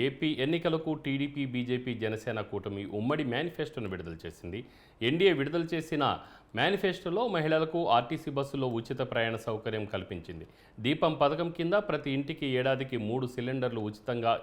AP ఎన్నికలకు TDP, BJP, Janasena కూటమి ఉమ్మడి మేనిఫెస్టోను విడుదల చేసింది. ఎన్డీఏ విడుదల చేసిన మేనిఫెస్టోలో మహిళలకు ఆర్టీసీ బస్సులో ఉచిత ప్రయాణ సౌకర్యం కల్పించింది. దీపం పథకం కింద ప్రతి ఇంటికి ఏడాదికి 3 సిలిండర్లు ఉచితంగా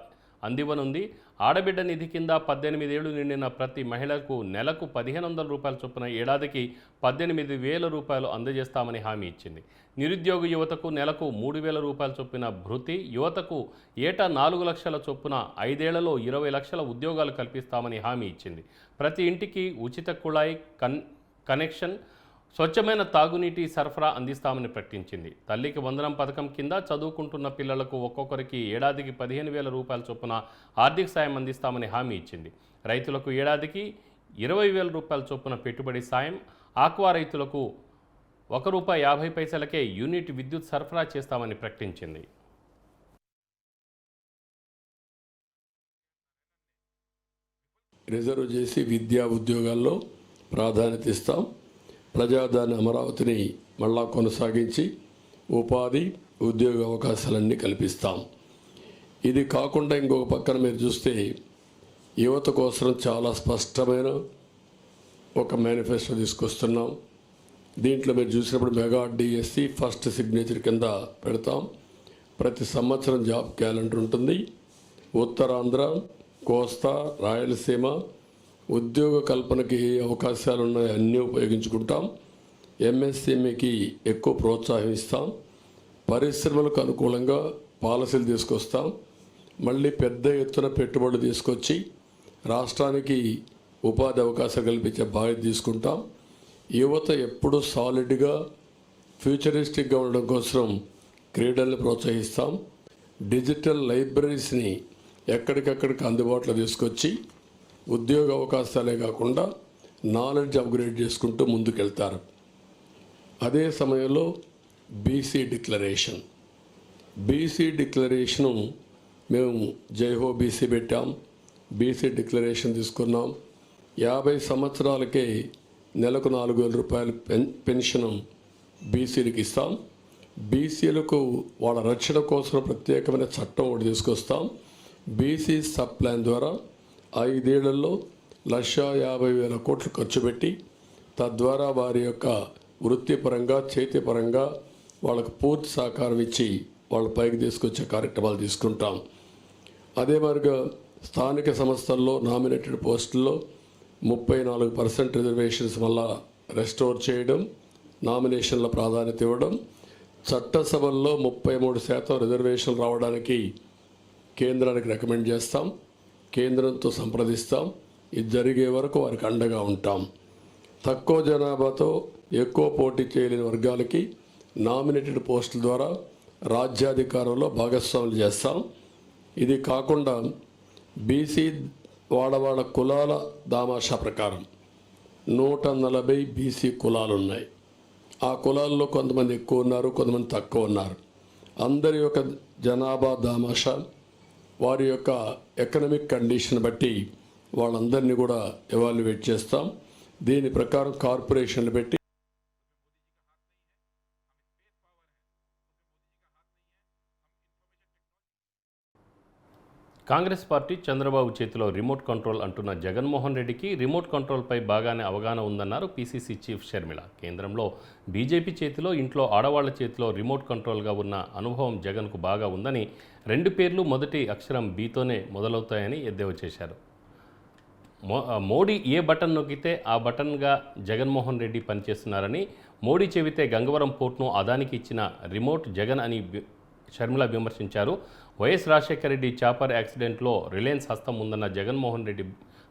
అందివ్వనుంది. ఆడబిడ్డ నిధి కింద 18 ఏళ్లు నిండిన ప్రతి మహిళకు నెలకు 1500 రూపాయల చొప్పున ఏడాదికి 18,000 రూపాయలు అందజేస్తామని హామీ ఇచ్చింది. నిరుద్యోగ యువతకు నెలకు 3,000 రూపాయల చొప్పున భృతి, యువతకు ఏటా 4 లక్షల చొప్పున 5 ఏళ్లలో 20 లక్షల ఉద్యోగాలు కల్పిస్తామని హామీ ఇచ్చింది. ప్రతి ఇంటికి ఉచిత కుళాయి కనెక్షన్, స్వచ్ఛమైన తాగునీటి సరఫరా అందిస్తామని ప్రకటించింది. తల్లికి వందనం పథకం కింద చదువుకుంటున్న పిల్లలకు ఒక్కొక్కరికి ఏడాదికి 15,000 రూపాయల చొప్పున ఆర్థిక సాయం అందిస్తామని హామీ ఇచ్చింది. రైతులకు ఏడాదికి 20,000 రూపాయల చొప్పున పెట్టుబడి సాయం, ఆక్వా రైతులకు ₹1.50 యూనిట్ విద్యుత్ సరఫరా చేస్తామని ప్రకటించింది. రిజర్వ్ చేసి విద్యా ఉద్యోగాల్లో ప్రాధాన్యత ఇస్తాం. ప్రజాదాని అమరావతిని మళ్ళా కొనసాగించి ఉపాధి, ఉద్యోగ అవకాశాలన్నీ కల్పిస్తాం. ఇది కాకుండా ఇంకొక పక్కన మీరు చూస్తే యువత కోసం చాలా స్పష్టమైన ఒక మేనిఫెస్టో తీసుకొస్తున్నాం. దీంట్లో మీరు చూసినప్పుడు మెగా డిఎస్సి ఫస్ట్ సిగ్నేచర్ కింద పెడతాం. ప్రతి సంవత్సరం జాబ్ క్యాలెండర్ ఉంటుంది. ఉత్తరాంధ్ర, కోస్తా, రాయలసీమ ఉద్యోగ కల్పనకి ఏ అవకాశాలు ఉన్నాయో అన్నీ ఉపయోగించుకుంటాం. ఎంఎస్ఎంఈకి ఎక్కువ ప్రోత్సాహం ఇస్తాం. పరిశ్రమలకు అనుకూలంగా పాలసీలు తీసుకొస్తాం. మళ్ళీ పెద్ద ఎత్తున పెట్టుబడులు తీసుకొచ్చి రాష్ట్రానికి ఉపాధి అవకాశాలు కల్పించే బాధ్యత తీసుకుంటాం. యువత ఎప్పుడూ సాలిడ్గా ఫ్యూచరిస్టిక్గా ఉండడం కోసం క్రీడల్ని ప్రోత్సహిస్తాం. డిజిటల్ లైబ్రరీస్ని ఎక్కడికక్కడికి అందుబాటులో తీసుకొచ్చి ఉద్యోగ అవకాశాలే కాకుండా నాలెడ్జ్ అప్గ్రేడ్ చేసుకుంటూ ముందుకెళ్తారు. అదే సమయంలో బీసీ డిక్లరేషను మేము జైహో బీసీ పెట్టాం. బీసీ డిక్లరేషన్ తీసుకున్నాం. 50 సంవత్సరాలకే నెలకు 4,000 రూపాయలు పెన్షన్ బీసీలకు ఇస్తాం. బీసీలకు వాళ్ళ రక్షణ కోసం ప్రత్యేకమైన చట్టం ఒకటి తీసుకొస్తాం. బీసీ సబ్ ప్లాన్ ద్వారా 5 ఏళ్లలో 1,50,000 కోట్లు ఖర్చు పెట్టి తద్వారా వారి యొక్క వృత్తిపరంగా, చేతిపరంగా వాళ్ళకు పూర్తి సహకారం ఇచ్చి వాళ్ళ పైకి తీసుకొచ్చే కార్యక్రమాలు తీసుకుంటాం. అదే మాదిరిగా స్థానిక సంస్థల్లో నామినేటెడ్ పోస్టుల్లో 34% రిజర్వేషన్స్ వల్ల రెస్టోర్ చేయడం, నామినేషన్ల ప్రాధాన్యత ఇవ్వడం, చట్టసభల్లో 33% రిజర్వేషన్లు రావడానికి కేంద్రానికి రికమెండ్ చేస్తాం. కేంద్రంతో సంప్రదిస్తాం. ఇది జరిగే వరకు వారికి అండగా ఉంటాం. తక్కువ జనాభాతో ఎక్కువ పోటీ చేయలేని వర్గాలకి నామినేటెడ్ పోస్టుల ద్వారా రాజ్యాధికారంలో భాగస్వాములు చేస్తాం. ఇది కాకుండా బీసీ వాళ్ళ కులాల దామాషా ప్రకారం 140 బీసీ కులాలు ఉన్నాయి. ఆ కులాల్లో కొంతమంది ఎక్కువ ఉన్నారు, కొంతమంది తక్కువ ఉన్నారు. అందరి యొక్క జనాభా దామాషా, వారి యొక్క ఎకనామిక్ కండిషన్ బట్టి వాళ్ళందరినీ కూడా ఎవాల్యుయేట్ చేస్తాం. దీని ప్రకారం కార్పొరేషన్లు పెట్టి కాంగ్రెస్ పార్టీ చంద్రబాబు చేతిలో రిమోట్ కంట్రోల్ అంటున్న జగన్మోహన్ రెడ్డికి రిమోట్ కంట్రోల్పై బాగానే అవగాహన ఉందన్నారు పీసీసీ చీఫ్ షర్మిల. కేంద్రంలో బీజేపీ చేతిలో, ఇంట్లో ఆడవాళ్ల చేతిలో రిమోట్ కంట్రోల్గా ఉన్న అనుభవం జగన్కు బాగా ఉందని, 2 పేర్లు మొదటి అక్షరం బీతోనే మొదలవుతాయని ఎద్దేవా చేశారు. మోడీ ఏ బటన్ నొక్కితే ఆ బటన్గా జగన్మోహన్ రెడ్డి పనిచేస్తున్నారని, మోడీ చెబితే గంగవరం పోర్టును అదానికి ఇచ్చిన రిమోట్ జగన్ అని షర్మిల విమర్శించారు. వైఎస్ రాజశేఖర రెడ్డి చాపర్ యాక్సిడెంట్లో రిలయన్స్ హస్తం ఉందన్న జగన్మోహన్ రెడ్డి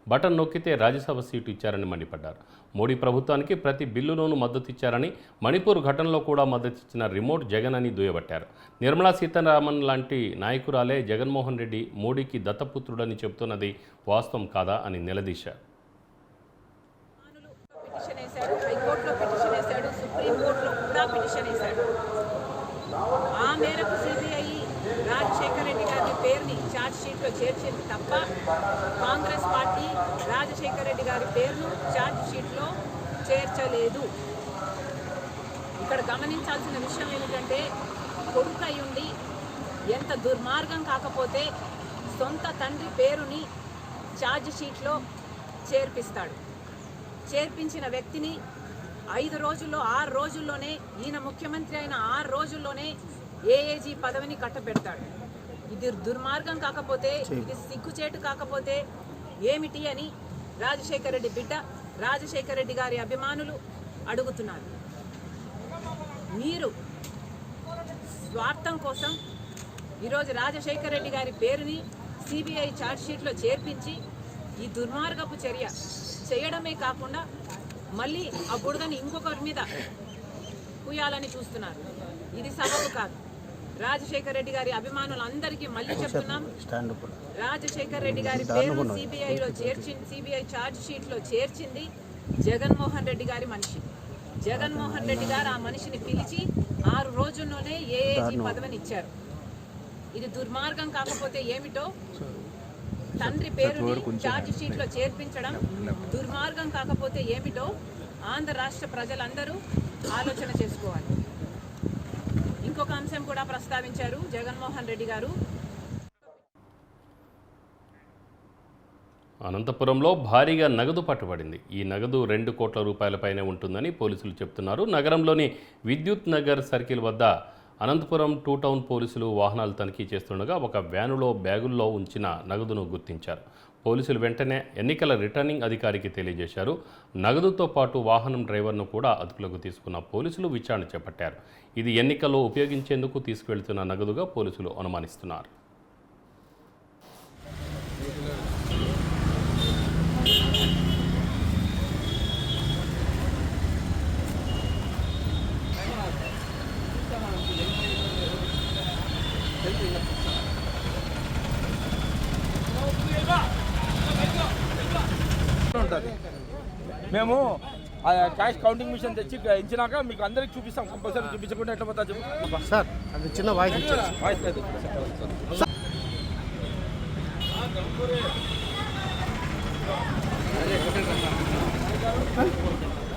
బటన్ నొక్కితే రాజ్యసభ సీటు ఇచ్చారని మండిపడ్డారు. మోడీ ప్రభుత్వానికి ప్రతి బిల్లులోనూ మద్దతు ఇచ్చారని, మణిపూర్ ఘటనలో కూడా మద్దతిచ్చిన రిమోట్ జగన్ అని దుయ్యబట్టారు. నిర్మలా సీతారామన్ లాంటి నాయకురాలే జగన్మోహన్ రెడ్డి మోడీకి దత్తపుత్రుడని చెబుతున్నది వాస్తవం కాదా అని నిలదీశారు. ఆ మేరకు సిబిఐ రాజశేఖర రెడ్డి గారి పేరుని ఛార్జ్ షీట్లో చేర్చింది తప్ప కాంగ్రెస్ పార్టీ రాజశేఖర రెడ్డి గారి పేరును ఛార్జ్ షీట్లో చేర్చలేదు. ఇక్కడ గమనించాల్సిన విషయం ఏమిటంటే, కొడుకు అయి ఉండి ఎంత దుర్మార్గం కాకపోతే సొంత తండ్రి పేరుని ఛార్జ్ షీట్లో చేర్పిస్తాడు. చేర్పించిన వ్యక్తిని 5 రోజుల్లో 6 రోజుల్లోనే ఈయన ముఖ్యమంత్రి అయిన 6 రోజుల్లోనే ఏఏజీ పదవిని కట్టబెడతాడు. ఇది దుర్మార్గం కాకపోతే, ఇది సిగ్గుచేటు కాకపోతే ఏమిటి అని రాజశేఖర రెడ్డి బిడ్డ, రాజశేఖర రెడ్డి గారి అభిమానులు అడుగుతున్నారు. మీరు స్వార్థం కోసం ఈరోజు రాజశేఖర రెడ్డి గారి పేరుని సిబిఐ ఛార్జ్షీట్లో చేర్పించి ఈ దుర్మార్గపు చర్య చేయడమే కాకుండా మళ్ళీ ఆ బుడగని ఇంకొకరి మీద పూయాలని చూస్తున్నారు. ఇది సబబు కాదు. రాజశేఖర రెడ్డి గారి అభిమానులందరికీ మళ్ళీ చెప్తున్నాం, రాజశేఖర రెడ్డి గారి పేరు సిబిఐ ఛార్జ్షీట్లో చేర్చింది జగన్మోహన్ రెడ్డి గారి మనిషి. జగన్మోహన్ రెడ్డి గారు ఆ మనిషిని పిలిచి 6 రోజుల్లోనే ఏఏజీ పదవిని ఇచ్చారు. ఇది దుర్మార్గం కాకపోతే ఏమిటో, తండ్రి పేరుని ఛార్జ్ షీట్లో చేర్పించడం దుర్మార్గం కాకపోతే ఏమిటో ఆంధ్ర రాష్ట్ర ప్రజలందరూ ఆలోచన చేసుకోవాలి. ఇంకొక అంశం కూడా ప్రస్తావించారు జగన్మోహన్ రెడ్డి గారు. అనంతపురంలో భారీగా నగదు పట్టుబడింది. ఈ నగదు 2 కోట్ల రూపాయలపైనే ఉంటుందని పోలీసులు చెప్తున్నారు. నగరంలోని విద్యుత్ నగర్ సర్కిల్ వద్ద అనంతపురం 2 టౌన్ పోలీసులు వాహనాలు తనిఖీ చేస్తుండగా ఒక వ్యానులో బ్యాగుల్లో ఉంచిన నగదును గుర్తించారు. పోలీసులు వెంటనే ఎన్నికల రిటర్నింగ్ అధికారికి తెలియజేశారు. నగదుతో పాటు వాహనం డ్రైవర్ను కూడా అదుపులోకి తీసుకున్న పోలీసులు విచారణ చేపట్టారు. ఇది ఎన్నికల్లో ఉపయోగించేందుకు తీసుకువెళ్తున్న నగదుగా పోలీసులు అనుమానిస్తున్నారు. మేము క్యాష్ కౌంటింగ్ మిషన్ తెచ్చి ఇచ్చినాక మీకు అందరికి చూపిస్తాం. కంపల్సరీ చూపించకుండా ఎట్లా పోతా చెప్పు సార్. అది చిన్న వాయిస్ వాయిస్ లేదు.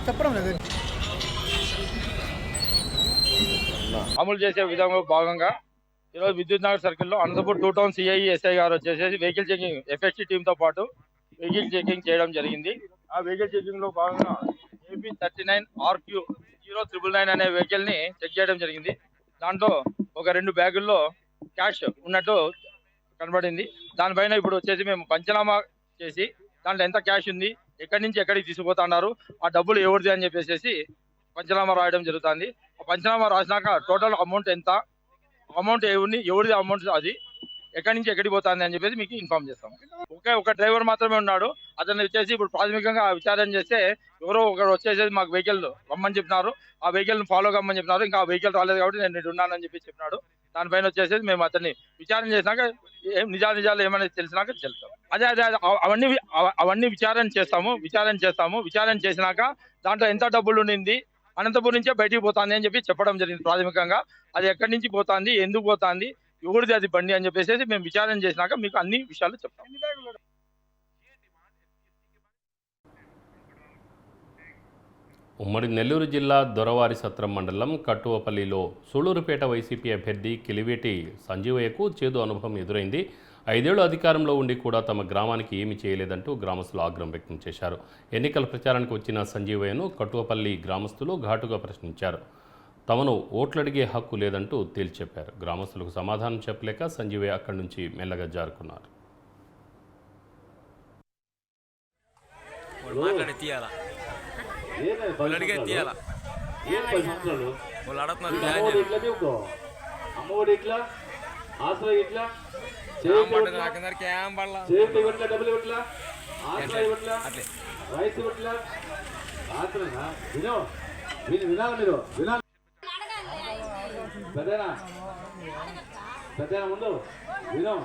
చెప్పడం లేదు. అమలు చేసే విధంగా భాగంగా ఈరోజు విద్యుత్ నగర్ సర్కిల్లో అనంతపూర్ 2 టౌన్ సిఐ ఎస్ఐ గారు వచ్చేసి వెహికల్ చెకింగ్ ఎఫ్ఎస్టీ టీంతో పాటు వెహికల్ చెకింగ్ చేయడం జరిగింది. ఆ వెహికల్ చెకింగ్ లో భాగంగా ఏపీ 39 RQ 0999 అనే వెహికల్ ని చెక్ చేయడం జరిగింది. దాంట్లో ఒక 2 బ్యాగుల్లో క్యాష్ ఉన్నట్టు కనబడింది. దానిపైన ఇప్పుడు వచ్చేసి మేము పంచనామా చేసి దాంట్లో ఎంత క్యాష్ ఉంది, ఎక్కడి నుంచి ఎక్కడికి తీసుకుపోతున్నారు, ఆ డబ్బులు ఎవరిది అని చెప్పేసి పంచనామా రాయడం జరుగుతుంది. ఆ పంచనామా రాసినాక టోటల్ అమౌంట్ ఎంత, అమౌంట్ ఎవరిది అమౌంట్ అది ఎక్కడి నుంచి ఎక్కడికి పోతుంది అని చెప్పేసి మీకు ఇన్ఫార్మ్ చేస్తాం. ఒక డ్రైవర్ మాత్రమే ఉన్నాడు. అతను వచ్చేసి ఇప్పుడు ప్రాథమికంగా విచారణ చేస్తే ఎవరో ఒకరు వచ్చేసి మాకు వెహికల్ రమ్మని చెప్పినారు, ఆ వెహికల్ ఫాలో కమ్మని చెప్పినారు. ఇంకా ఆ వెహికల్ రాలేదు కాబట్టి నేను ఉన్నానని చెప్పి చెప్పినాడు. దానిపైన వచ్చేసి మేము అతన్ని విచారణ చేసినాక నిజాలు ఏమైనా తెలిసినాక చెప్తాం. అదే అవన్నీ విచారణ చేస్తాము. విచారణ చేసినాక దాంట్లో ఎంత డబ్బులు ఉండింది, అనంతపురం నుంచే బయటికి పోతుంది అని చెప్పి చెప్పడం జరిగింది. ప్రాథమికంగా అది ఎక్కడి నుంచి పోతుంది, ఎందుకు పోతుంది, ఎవరిది అది బండి అని చెప్పేసి మేము విచారణ చేసినాక మీకు అన్ని విషయాలు చెప్తాం. ఉమ్మడి నెల్లూరు జిల్లా దొరవారి సత్రం మండలం కట్టువపల్లిలో సూళ్లూరుపేట వైసీపీ అభ్యర్థి కిలివేటి సంజీవయ్యకు చేదు అనుభవం ఎదురైంది. 5 ఏళ్లు అధికారంలో ఉండి కూడా తమ గ్రామానికి ఏమీ చేయలేదంటూ గ్రామస్తులు ఆగ్రహం వ్యక్తం చేశారు. ఎన్నికల ప్రచారానికి వచ్చిన సంజీవయ్యను కట్టువపల్లి గ్రామస్తులు ఘాటుగా ప్రశ్నించారు. తమను ఓట్లడిగే హక్కు లేదంటూ తేల్చెప్పారు. గ్రామస్తులకు సమాధానం చెప్పలేక సంజీవయ్య అక్కడి నుంచి మెల్లగా జారుకున్నారు. పెద్దనా ముందు విను,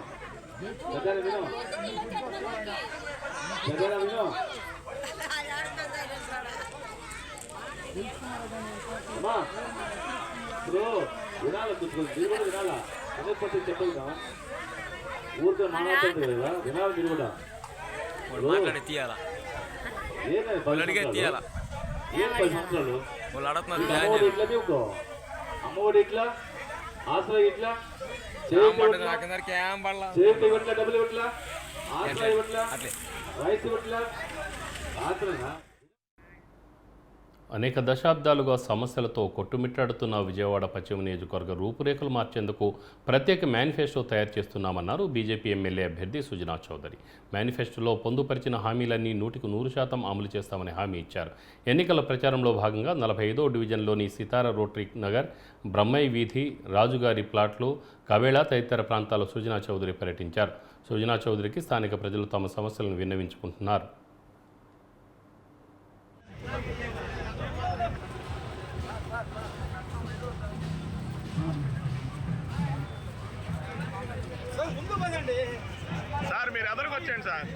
పెద్దనా విను. అమ్మా ఇప్పుడు వినాలి, మీరు కూడా వినాలా. అనేకపోతే చెప్పదు కదా, ఊరితో మాట్లాడుతుంది కదా, వినాలి మీరు కూడా. ఏం 10 సంవత్సరాలు అమ్మఒడి ఇట్లా ఆశ్రయ ఇట్లా చేతి ఇవ్వట్లా డబ్బులు ఇవ్వట్లా ఆశ్రయ ఇవ్వట్లా రైస్ ఇవ్వట్లా ఆశ్రయ అనేక దశాబ్దాలుగా సమస్యలతో కొట్టుమిట్టాడుతున్న విజయవాడ పశ్చిమ నియోజకవర్గ రూపురేఖలు మార్చేందుకు ప్రత్యేక మేనిఫెస్టో తయారు చేస్తున్నామన్నారు బీజేపీ ఎమ్మెల్యే అభ్యర్థి సుజనా చౌదరి. మేనిఫెస్టోలో పొందుపరిచిన హామీలన్నీ 100% అమలు చేస్తామని హామీ ఇచ్చారు. ఎన్నికల ప్రచారంలో భాగంగా 45వ డివిజన్లోని సితారా రోటరీ నగర్, బ్రహ్మయ్య వీధి, రాజుగారి ప్లాట్లు, కవేళ తదితర ప్రాంతాల్లో సుజనా చౌదరి పర్యటించారు. సుజనా చౌదరికి స్థానిక ప్రజలు తమ సమస్యలను విన్నవించుకుంటున్నారు. సార్ మీరు ఎదురుకు వచ్చేయండి సార్.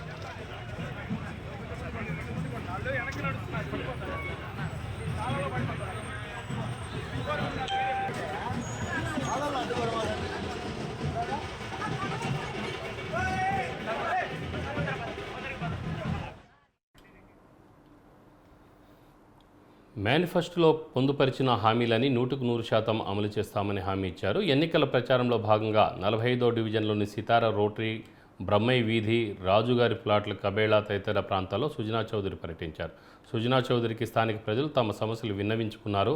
మేనిఫెస్టోలో పొందుపరిచిన హామీలని 100% అమలు చేస్తామని హామీ ఇచ్చారు. ఎన్నికల ప్రచారంలో భాగంగా 45వ డివిజన్లోని సితారా రోటరీ, బ్రహ్మయ్య వీధి, రాజుగారి ప్లాట్ల, కబేళా తదితర ప్రాంతాల్లో సుజనా చౌదరి పర్యటించారు. సుజనా చౌదరికి స్థానిక ప్రజలు తమ సమస్యలు విన్నవించుకున్నారు.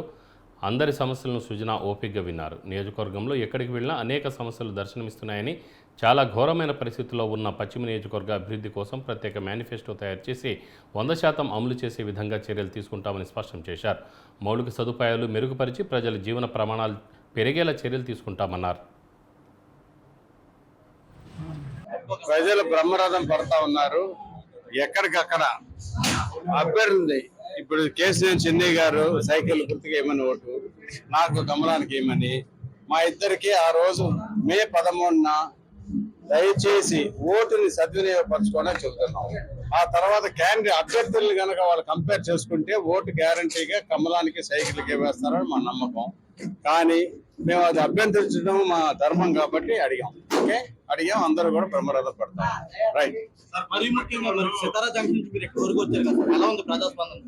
అందరి సమస్యలను సుజనా ఓపికగా విన్నారు. నియోజకవర్గంలో ఎక్కడికి వెళ్ళినా అనేక సమస్యలు దర్శనమిస్తున్నాయని, చాలా ఘోరమైన పరిస్థితుల్లో ఉన్న పశ్చిమ నియోజకవర్గ అభివృద్ధి కోసం ప్రత్యేక మేనిఫెస్టో తయారు చేసి 100% అమలు చేసే విధంగా చర్యలు తీసుకుంటామని స్పష్టం చేశారు. మౌలిక సదుపాయాలు మెరుగుపరిచి ప్రజల జీవన ప్రమాణాలు పెరిగేలా చర్యలు తీసుకుంటామన్నారు. ప్రజలు బ్రహ్మరథం పడతా ఉన్నారు. ఎక్కడికక్కడ అభ్యర్థి ఇప్పుడు కేసీఆర్ చెన్నై గారు సైకిల్ గుర్తుగా ఏమని ఓటు, నాకు గమనానికి ఏమని, మా ఇద్దరికి ఆ రోజు మే 13న దయచేసి ఓటుని సద్వినియోగపరచుకోవడానికి చెబుతున్నాం. ఆ తర్వాత క్యాండిడేట్ అభ్యర్థుల్ని కనుక వాళ్ళు కంపేర్ చేసుకుంటే ఓటు గ్యారంటీగా కమలానికి సైకిల్కి వేస్తారని మా నమ్మకం. కానీ మేము అది అభ్యర్థించడం మా ధర్మం కాబట్టి అడిగాం. ఓకే, అడిగాం, అందరూ కూడా బ్రహ్మరథం పడతాం. రైట్. మరి ముఖ్యంగా సితారా జంక్షన్ నుంచి మీరు ఎక్కడి వరకు వచ్చారు కదా, ఎలా ఉంది ప్రజాస్పందన?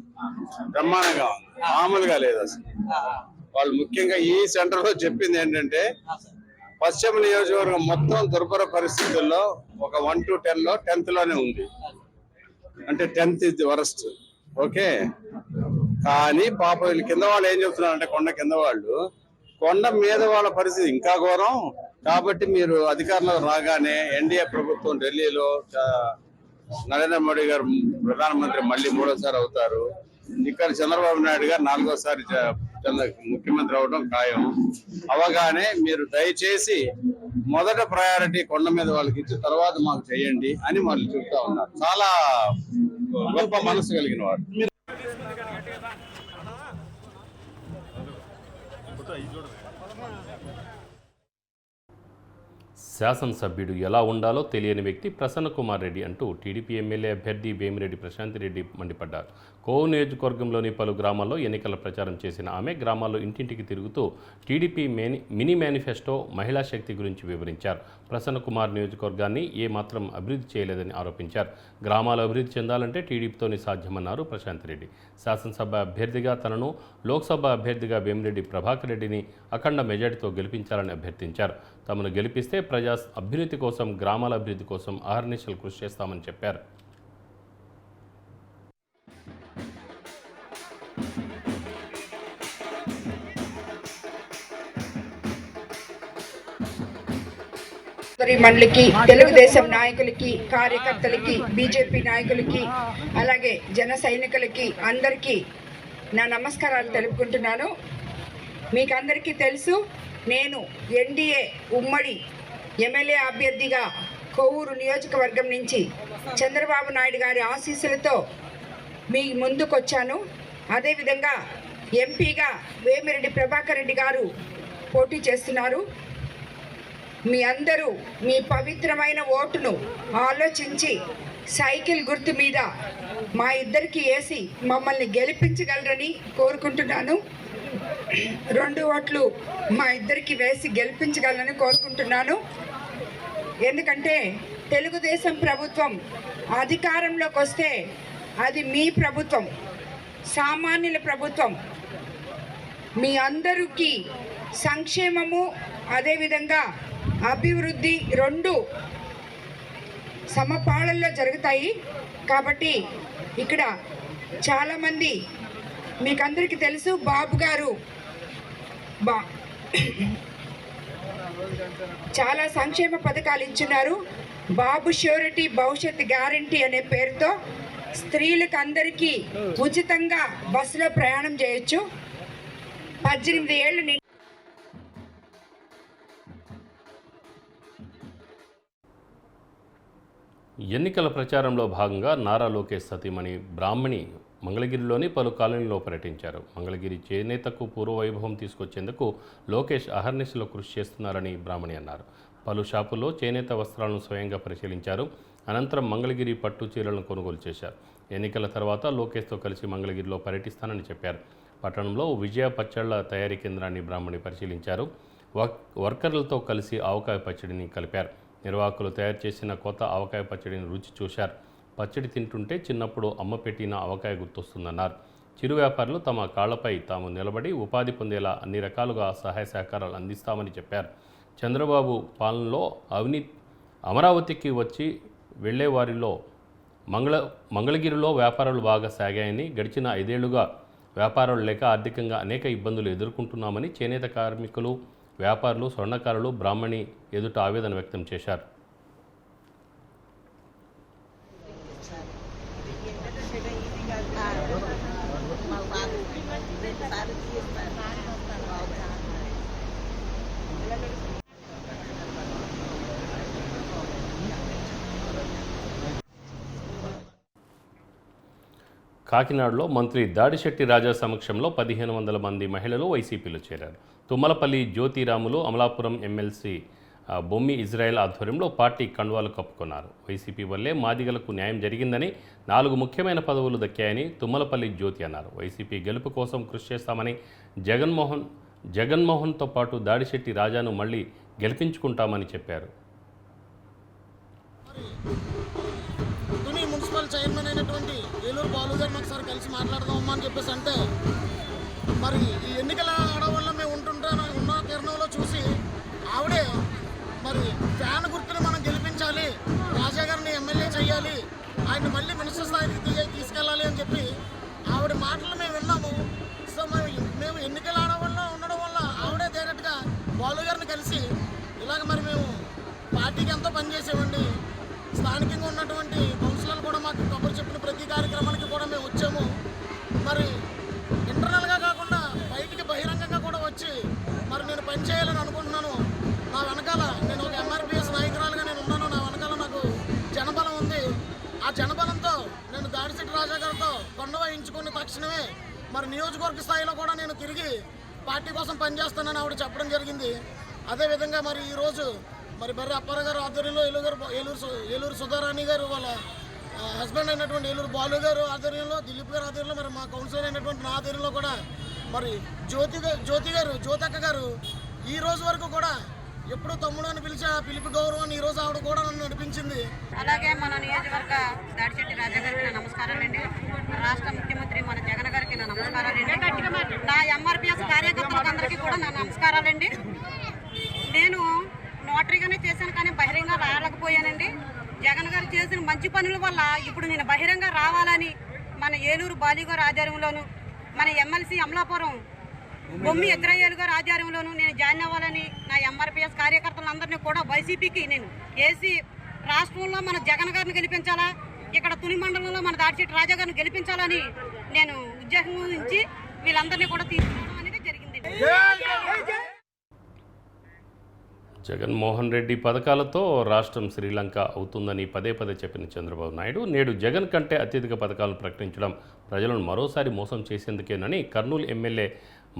బ్రహ్మాండంగా ఉంది, మామూలుగా లేదు అసలు. వాళ్ళు ముఖ్యంగా ఈ సెంటర్ లో చెప్పింది ఏంటంటే పశ్చిమ నియోజకవర్గం మొత్తం దుర్భర పరిస్థితుల్లో ఒక 1 to 10లో 10th లోనే ఉంది. అంటే 10th is the worst. Okay, కానీ పాప వీళ్ళు కింద వాళ్ళు ఏం చెప్తున్నారు అంటే కొండ కింద వాళ్ళు, కొండ మీద వాళ్ళ పరిస్థితి ఇంకా ఘోరం. కాబట్టి మీరు అధికారంలో రాగానే ఎన్డీఏ ప్రభుత్వం ఢిల్లీలో నరేంద్ర మోడీ గారు ప్రధానమంత్రి మళ్ళీ 3వ సారి అవుతారు. ఇక్కడ చంద్రబాబు నాయుడు గారు 4వ సారి ముఖ్యమంత్రి అవడం ఖాయం. అవగానే మీరు దయచేసి మొదట ప్రయారిటీ కొండ మీద వాళ్ళకి ఇచ్చి తర్వాత మాకు చేయండి అని వాళ్ళు చెప్తా ఉన్నారు. చాలా గొప్ప మనసు కలిగిన వాడు. శాసనసభ్యుడు ఎలా ఉండాలో తెలియని వ్యక్తి ప్రసన్న కుమార్ రెడ్డి అంటూ టీడీపీ ఎమ్మెల్యే అభ్యర్థి వేమిరెడ్డి ప్రశాంత్ రెడ్డి మండిపడ్డారు. కోవు నియోజకవర్గంలోని పలు గ్రామాల్లో ఎన్నికల ప్రచారం చేసిన ఆమె గ్రామాల్లో ఇంటింటికి తిరుగుతూ టీడీపీ మినీ మేనిఫెస్టో మహిళా శక్తి గురించి వివరించారు. ప్రసన్న కుమార్ నియోజకవర్గాన్ని ఏమాత్రం అభివృద్ధి చేయలేదని ఆరోపించారు. గ్రామాలు అభివృద్ధి చెందాలంటే టీడీపీతోనే సాధ్యమన్నారు ప్రశాంత్ రెడ్డి. శాసనసభ అభ్యర్థిగా తనను, లోక్సభ అభ్యర్థిగా వేమిరెడ్డి ప్రభాకర్ రెడ్డిని అఖండ మెజార్టీతో గెలిపించాలని అభ్యర్థించారు. తమను గెలిపిస్తే ప్రజా అభ్యున్నతి కోసం, గ్రామాల అభివృద్ధి కోసం అహర్నిశలు కృషి చేస్తామని చెప్పారు. మండలికి, తెలుగుదేశం నాయకులకి, కార్యకర్తలకి, బీజేపీ నాయకులకి, అలాగే జన సైనికులకి అందరికీ నా నమస్కారాలు తెలుపుకుంటున్నాను. మీకు అందరికీ తెలుసు, నేను ఎన్డీఏ ఉమ్మడి ఎమ్మెల్యే అభ్యర్థిగా కొవ్వూరు నియోజకవర్గం నుంచి చంద్రబాబు నాయుడు గారి ఆశీస్సులతో మీ ముందుకొచ్చాను. అదేవిధంగా ఎంపీగా వేమిరెడ్డి ప్రభాకర్ రెడ్డి గారు పోటీ చేస్తున్నారు. మీ అందరూ మీ పవిత్రమైన ఓటును ఆలోచించి సైకిల్ గుర్తు మీద మా ఇద్దరికి వేసి మమ్మల్ని గెలిపించగలరని కోరుకుంటున్నాను. 2 ఓట్లు మా ఇద్దరికి వేసి గెలిపించగలరని కోరుకుంటున్నాను. ఎందుకంటే తెలుగుదేశం ప్రభుత్వం అధికారంలోకి వస్తే అది మీ ప్రభుత్వం, సామాన్యుల ప్రభుత్వం. మీ అందరికీ సంక్షేమము, అదేవిధంగా అభివృద్ధి రెండు సమపాళల్లో జరుగుతాయి. కాబట్టి ఇక్కడ చాలామంది మీకందరికీ తెలుసు, బాబు గారు చాలా సంక్షేమ పథకాలు ఇచ్చున్నారు. బాబు ష్యూరిటీ భవిష్యత్ గ్యారంటీ అనే పేరుతో స్త్రీలకు అందరికీ ఉచితంగా బస్సులో ప్రయాణం చేయొచ్చు. 18 ఏళ్ళు ఎన్నికల ప్రచారంలో భాగంగా నారా లోకేష్ సతీమణి బ్రాహ్మణి మంగళగిరిలోని పలు కాలనీల్లో పర్యటించారు. మంగళగిరి చేనేతకు పూర్వవైభవం తీసుకొచ్చేందుకు లోకేష్ అహర్నిశలో కృషి చేస్తున్నారని బ్రాహ్మణి అన్నారు. పలు షాపుల్లో చేనేత వస్త్రాలను స్వయంగా పరిశీలించారు. అనంతరం మంగళగిరి పట్టు చీరలను కొనుగోలు చేశారు. ఎన్నికల తర్వాత లోకేష్తో కలిసి మంగళగిరిలో పర్యటిస్తానని చెప్పారు. పట్టణంలో విజయ పచ్చళ్ల తయారీ కేంద్రాన్ని బ్రాహ్మణి పరిశీలించారు. వర్కర్లతో కలిసి ఆవకాయ పచ్చడిని కలిపారు. నిర్వాహకులు తయారు చేసిన కొత్త ఆవకాయ పచ్చడిని రుచి చూశారు. పచ్చడి తింటుంటే చిన్నప్పుడు అమ్మ పెట్టిన ఆవకాయ గుర్తొస్తుందన్నారు. చిరు వ్యాపారులు తమ కాళ్లపై తాము నిలబడి ఉపాధి పొందేలా అన్ని రకాలుగా సహాయ సహకారాలు అందిస్తామని చెప్పారు. చంద్రబాబు పాలనలో అమరావతికి వచ్చి వెళ్లేవారిలో మంగళగిరిలో వ్యాపారాలు బాగా సాగాయని, గడిచిన 5 ఏళ్లుగా వ్యాపారాలు లేక ఆర్థికంగా అనేక ఇబ్బందులు ఎదుర్కొంటున్నామని చేనేత కార్మికులు, వ్యాపారులు, స్వర్ణకారులు బ్రాహ్మణి ఎదుట ఆవేదన వ్యక్తం చేశారు. కాకినాడలో మంత్రి దాడిశెట్టి రాజా సమక్షంలో 1500 మంది మహిళలు వైసీపీలో చేరారు. తుమ్మలపల్లి జ్యోతిరాములు, అమలాపురం ఎమ్మెల్సీ బొమ్మి ఇజ్రాయెల్ ఆధ్వర్యంలో పార్టీ కండువాలు కప్పుకున్నారు. వైసీపీ వల్లే మాదిగలకు న్యాయం జరిగిందని, 4 ముఖ్యమైన పదవులు దక్కాయని తుమ్మలపల్లి జ్యోతి అన్నారు. వైసీపీ గెలుపు కోసం కృషి చేస్తామని, జగన్మోహన్తో పాటు దాడిశెట్టి రాజాను మళ్లీ గెలిపించుకుంటామని చెప్పారు. మున్సిపల్ చైర్మన్ అయినటువంటి ఏలూరు బాలు గారిని ఒకసారి కలిసి మాట్లాడదామమ్మా అని చెప్పేసి అంటే, మరి ఈ ఎన్నికల ఆడవల్ల మేము ఉన్న తీర్ణంలో చూసి ఆవిడే మరి ఫ్యాన్ గుర్తుని మనం గెలిపించాలి, రాజా గారిని ఎమ్మెల్యే చేయాలి, ఆయన మళ్ళీ మినిస్టర్ స్థాయికి తీసుకెళ్ళాలి అని చెప్పి ఆవిడ మాటలు మేము విన్నాము. సో మేము ఎన్నికల ఆడవల్ల ఉండడం వల్ల ఆవిడే డైరెక్ట్గా బాలు గారిని కలిసి ఇలాగ మరి మేము పార్టీకి ఎంతో పనిచేసామండి, స్థానికంగా ఉన్నటువంటి కౌన్సిలర్లు కూడా మాకు కబురు చెప్పిన ప్రతి కార్యక్రమానికి కూడా మేము వచ్చాము. మరి ఇంటర్నల్గా కాకుండా బయటికి బహిరంగంగా కూడా వచ్చి మరి నేను పని చేయాలని అనుకుంటున్నాను. నా వెనకాల నేను ఒక ఎంఆర్పిఎస్ నాయకురాలుగా నేను ఉన్నాను. నా వెనకాల నాకు జనబలం ఉంది. ఆ జనబలంతో నేను దాడిశెట్టి రాజా గారితో కొండ వహించుకున్న తక్షణమే మరి నియోజకవర్గ స్థాయిలో కూడా నేను తిరిగి పార్టీ కోసం పనిచేస్తానని ఆవిడ చెప్పడం జరిగింది. అదేవిధంగా మరి ఈరోజు మరి బర్రె అప్పారావు గారు ఆధ్వర్యంలో ఏలూరు సుధారాణి గారు వాళ్ళ హస్బెండ్ అయినటువంటి ఏలూరు బాలు గారు ఆధ్వర్యంలో, దిలీప్ గారు ఆధ్వర్యంలో, మరి మా కౌన్సిలర్ అయినటువంటి నా ఆధ్వర్యంలో కూడా మరి జ్యోతక్క గారు ఈ రోజు వరకు కూడా ఎప్పుడు తమ్ముడు అని పిలిచి ఆ పిలుపు గౌరవాన్ని ఈ రోజు ఆవిడ కూడా నన్ను నడిపించింది. అలాగే మన నియోజకవర్గ దాడిశెట్టి రాజా గారికి నా నమస్కారాలండి. రాష్ట్ర ముఖ్యమంత్రి మన జగన్ గారికి నా నమస్కారాలండి. నా ఎంఆర్పిఎస్ కార్యకర్తలకు అందరికీ కూడా నా నమస్కారాలండి. నేను నోటరీగానే చేశాను కానీ బహిరంగ రాలేకపోయానండి. జగన్ గారు చేసిన మంచి పనుల వల్ల ఇప్పుడు నేను బహిరంగ రావాలని మన ఏలూరు బాలీగారు ఆధ్వర్యంలోను, మన ఎమ్మెల్సీ అమలాపురం బొమ్మి ఇజ్రాయెల్ గారు ఆధ్వర్యంలోను నేను జాయిన్ అవ్వాలని నా ఎంఆర్పిఎస్ కార్యకర్తలందరినీ కూడా వైసీపీకి నేను వేసి రాష్ట్రంలో మన జగన్ గారిని గెలిపించాలా, ఇక్కడ తుని మండలంలో మన దాడిశెట్టి రాజా గారిని గెలిపించాలని నేను ఉద్యోగం నుంచి వీళ్ళందరినీ కూడా తీసుకోవడం అనేది జరిగింది. జగన్మోహన్ రెడ్డి పథకాలతో రాష్ట్రం శ్రీలంక అవుతుందని పదే చెప్పిన చంద్రబాబు నాయుడు నేడు జగన్ కంటే అత్యధిక పథకాలను ప్రకటించడం ప్రజలను మరోసారి మోసం చేసేందుకేనని కర్నూలు ఎమ్మెల్యే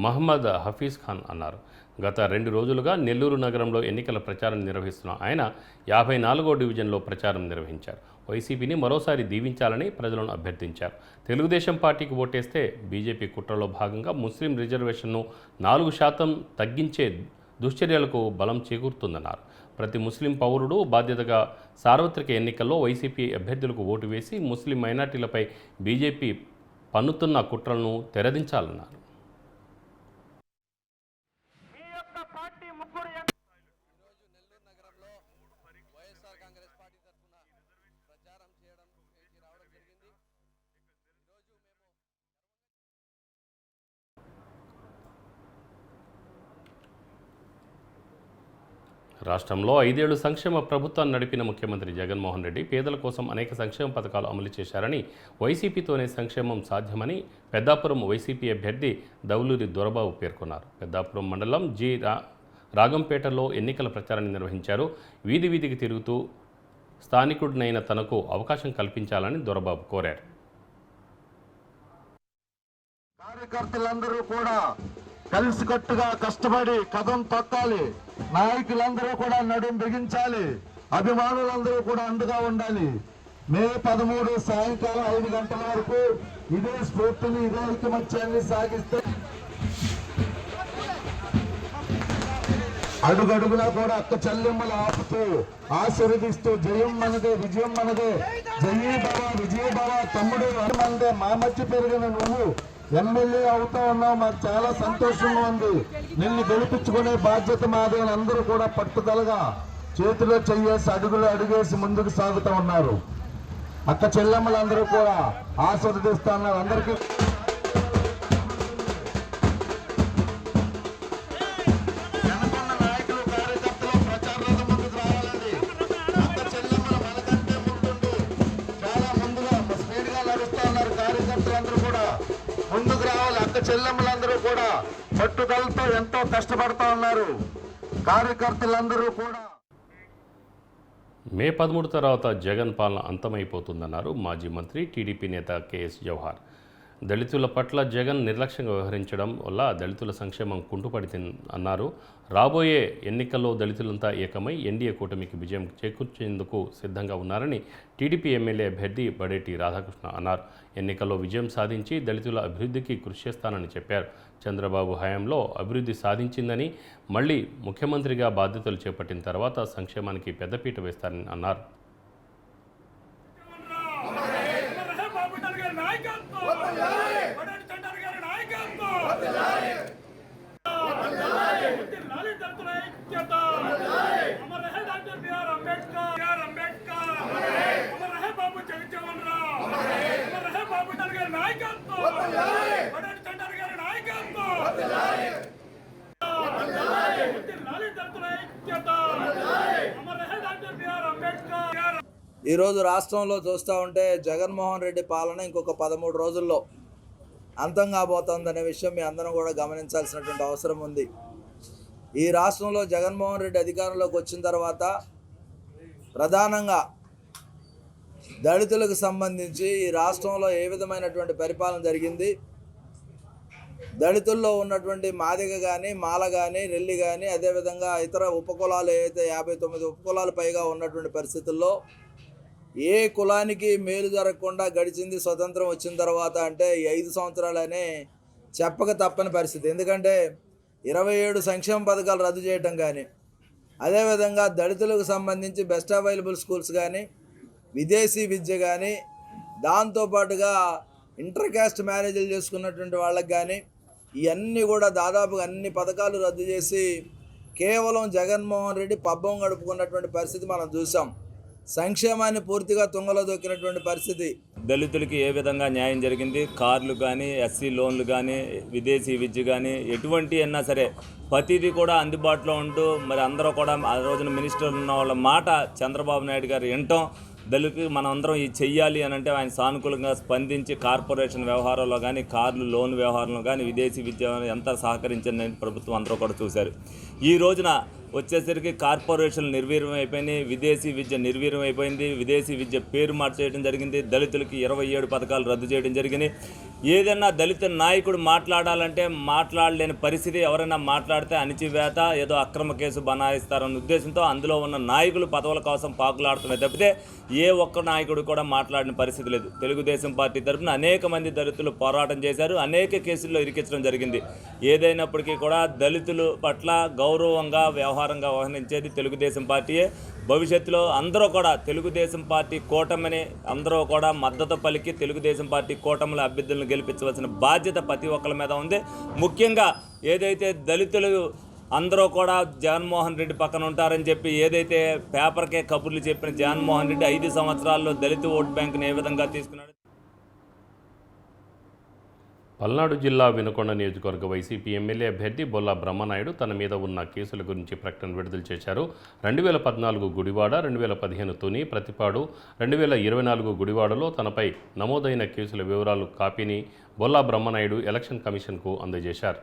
మహమ్మద్ హఫీజ్ ఖాన్ అన్నారు. గత 2 రోజులుగా నెల్లూరు నగరంలో ఎన్నికల ప్రచారం నిర్వహిస్తున్న ఆయన 54వ డివిజన్లో ప్రచారం నిర్వహించారు. వైసీపీని మరోసారి దీవించాలని ప్రజలను అభ్యర్థించారు. తెలుగుదేశం పార్టీకి ఓటేస్తే బీజేపీ కుట్రలో భాగంగా ముస్లిం రిజర్వేషన్ను 4% తగ్గించే దుశ్చర్యలకు బలం చేకూరుతుందన్నారు. ప్రతి ముస్లిం పౌరుడు బాధ్యతగా సార్వత్రిక ఎన్నికల్లో వైసీపీ అభ్యర్థులకు ఓటు వేసి ముస్లిం మైనార్టీలపై బీజేపీ పన్నుతున్న కుట్రలను తెరదించాలన్నారు. రాష్ట్రంలో 5 ఏళ్లు సంక్షేమ ప్రభుత్వాన్ని నడిపిన ముఖ్యమంత్రి జగన్మోహన్ రెడ్డి పేదల కోసం అనేక సంక్షేమ పథకాలు అమలు చేశారని, వైసీపీతోనే సంక్షేమం సాధ్యమని పెద్దాపురం వైసీపీ అభ్యర్థి దౌలూరి దొరబాబు పేర్కొన్నారు. పెద్దాపురం మండలం రాగంపేటలో ఎన్నికల ప్రచారాన్ని నిర్వహించారు. వీధి వీధికి తిరుగుతూ స్థానికుడినైన తనకు అవకాశం కల్పించాలని దొరబాబు కోరారు. కార్యకర్తలందరూ కూడా కలిసికట్టుగా కష్టపడి కథం తొక్కాలి. నాయకులందరూ కూడా నడుం బిగించాలి. అభిమానులందరూ కూడా అండగా ఉండాలి. మే 13 సాయంకాలం 5 గంటల వరకు ఇదే స్ఫూర్తిని, ఇదే ఐకమత్యాన్ని సాగిస్తే అడుగడుగునా కూడా అక్క చెల్లెమ్మలు ఆపుతూ ఆశీర్వదిస్తూ జయం మనదే, విజయం మనదే, జయీ భవ విజయ భవ తమ్ముడు మనదే, మా మధ్య పెరిగిన నువ్వు ఎమ్మెల్యే అవుతా ఉన్నావు, మాకు చాలా సంతోషంగా ఉంది, నిన్ను గెలిపించుకునే బాధ్యత మాదే అని అందరూ కూడా పట్టుదలగా చేతిలో చెయ్యేసి అడుగేసి ముందుకు సాగుతూ ఉన్నారు. అక్క చెల్లెమ్మలందరూ కూడా ఆశీర్వదిస్తా ఉన్నారు. అందరికీ ముందుకు రావాలి. అక్క చెల్లెమ్మలందరూ కూడా పట్టుదలతో ఎంతో కష్టపడతా ఉన్నారు. కార్యకర్తలందరూ కూడా. మే 13 తర్వాత జగన్ పాలన అంతమైపోతుందన్నారు మాజీ మంత్రి టీడీపీ నేత కేఎస్ జవహర్. దళితుల పట్ల జగన్ నిర్లక్ష్యంగా వ్యవహరించడం వల్ల దళితుల సంక్షేమం కుంటుపడింది అన్నారు. రాబోయే ఎన్నికల్లో దళితులంతా ఏకమై ఎన్డీఏ కూటమికి విజయం చేకూర్చేందుకు సిద్ధంగా ఉన్నారని టీడీపీ ఎమ్మెల్యే అభ్యర్థి బడేటి రాధాకృష్ణ అన్నారు. ఎన్నికల్లో విజయం సాధించి దళితుల అభివృద్ధికి కృషి చేస్తానని చెప్పారు. చంద్రబాబు హయాంలో అభివృద్ధి సాధించిందని, మళ్ళీ ముఖ్యమంత్రిగా బాధ్యతలు చేపట్టిన తర్వాత సంక్షేమానికి పెద్దపీట వేస్తారని అన్నారు. ఈరోజు రాష్ట్రంలో చూస్తూ ఉంటే జగన్మోహన్ రెడ్డి పాలన ఇంకొక 13 రోజుల్లో అంతం కాబోతోందనే విషయం మీ అందరం కూడా గమనించాల్సినటువంటి అవసరం ఉంది. ఈ రాష్ట్రంలో జగన్మోహన్ రెడ్డి అధికారంలోకి వచ్చిన తర్వాత ప్రధానంగా దళితులకు సంబంధించి ఈ రాష్ట్రంలో ఏ విధమైనటువంటి పరిపాలన జరిగింది, దళితుల్లో ఉన్నటువంటి మాదిగ కానీ, మాల కానీ, రెల్లి కానీ, అదేవిధంగా ఇతర ఉపకులాలు ఏవైతే 59 ఉపకులాలు పైగా ఉన్నటువంటి పరిస్థితుల్లో ఏ కులానికి మేలు జరగకుండా గడిచింది స్వతంత్రం వచ్చిన తర్వాత అంటే ఈ 5 సంవత్సరాలనే చెప్పక తప్పని పరిస్థితి. ఎందుకంటే 27 సంక్షేమ పథకాలు రద్దు చేయటం కానీ, అదేవిధంగా దళితులకు సంబంధించి బెస్ట్ అవైలబుల్ స్కూల్స్ కానీ, విదేశీ విద్య కానీ, దాంతోపాటుగా ఇంటర్ క్యాస్ట్ మ్యారేజ్లు చేసుకున్నటువంటి వాళ్ళకి కానీ, ఇవన్నీ కూడా దాదాపుగా అన్ని పథకాలు రద్దు చేసి కేవలం జగన్మోహన్ రెడ్డి పబ్బం గడుపుకున్నటువంటి పరిస్థితి మనం చూసాం. సంక్షేమాన్ని పూర్తిగా తుంగలో దొక్కినటువంటి పరిస్థితి. దళితులకి ఏ విధంగా న్యాయం జరిగింది, కార్లు కానీ, ఎస్సీ లోన్లు కానీ, విదేశీ విద్య కానీ, ఎటువంటి అయినా సరే ప్రతిదీ కూడా అందుబాటులో ఉంటూ మరి అందరూ కూడా ఆ రోజున మినిస్టర్ ఉన్న వాళ్ళ మాట చంద్రబాబు నాయుడు గారు వినటం, దళితులకి మనం అందరం ఇది చెయ్యాలి అని అంటే ఆయన సానుకూలంగా స్పందించి కార్పొరేషన్ వ్యవహారంలో కానీ, కార్లు లోన్ వ్యవహారంలో కానీ, విదేశీ విద్య ఎంత సహకరించిందని ప్రభుత్వం అందరూ కూడా చూశారు. ఈ రోజున వచ్చేసరికి కార్పొరేషన్లు నిర్వీర్యం అయిపోయినాయి, విదేశీ విద్య నిర్వీర్యం అయిపోయింది, విదేశీ విద్య పేరు మార్చేయడం జరిగింది, దళితులకి 27 పథకాలు రద్దు చేయడం జరిగింది. ఏదైనా దళిత నాయకుడు మాట్లాడాలంటే మాట్లాడలేని పరిస్థితి, ఎవరైనా మాట్లాడితే అణిచివేత, ఏదో అక్రమ కేసు బనాయిస్తారన్న ఉద్దేశంతో అందులో ఉన్న నాయకులు పదవుల కోసం పాకులాడుతున్న తప్పితే ఏ ఒక్క నాయకుడు కూడా మాట్లాడిన పరిస్థితి లేదు. తెలుగుదేశం పార్టీ తరఫున అనేక మంది దళితులు పోరాటం చేశారు, అనేక కేసుల్లో ఇరికించడం జరిగింది. ఏదైనప్పటికీ కూడా దళితుల పట్ల గౌరవంగా వ్యవహారంగా వ్యవహరించేది తెలుగుదేశం పార్టీయే. భవిష్యత్తులో అందరూ కూడా తెలుగుదేశం పార్టీ కూటమిని అందరూ కూడా మద్దతు పలికి తెలుగుదేశం పార్టీ కూటమిలో అభ్యర్థులను గెలిపించవలసిన బాధ్యత ప్రతి ఒక్కరి మీద ఉంది. ముఖ్యంగా ఏదైతే దళితులు అందరూ కూడా జగన్మోహన్ రెడ్డి పక్కన ఉంటారని చెప్పి ఏదైతే పేపర్కే కబుర్లు చెప్పిన జగన్మోహన్ రెడ్డి 5 సంవత్సరాల్లో దళిత ఓటు బ్యాంకుని ఏ విధంగా తీసుకున్నాడు. పల్నాడు జిల్లా వినుకొండ నియోజకవర్గ వైసీపీ ఎమ్మెల్యే అభ్యర్థి బొల్లా బ్రహ్మనాయుడు తన మీద ఉన్న కేసుల గురించి ప్రకటన విడుదల చేశారు. 2014 గుడివాడ, 2015 తుని, ప్రతిపాడు, 2024 గుడివాడలో తనపై నమోదైన కేసుల వివరాలు కాపీని బొల్లా బ్రహ్మనాయుడు ఎలక్షన్ కమిషన్కు అందజేశారు.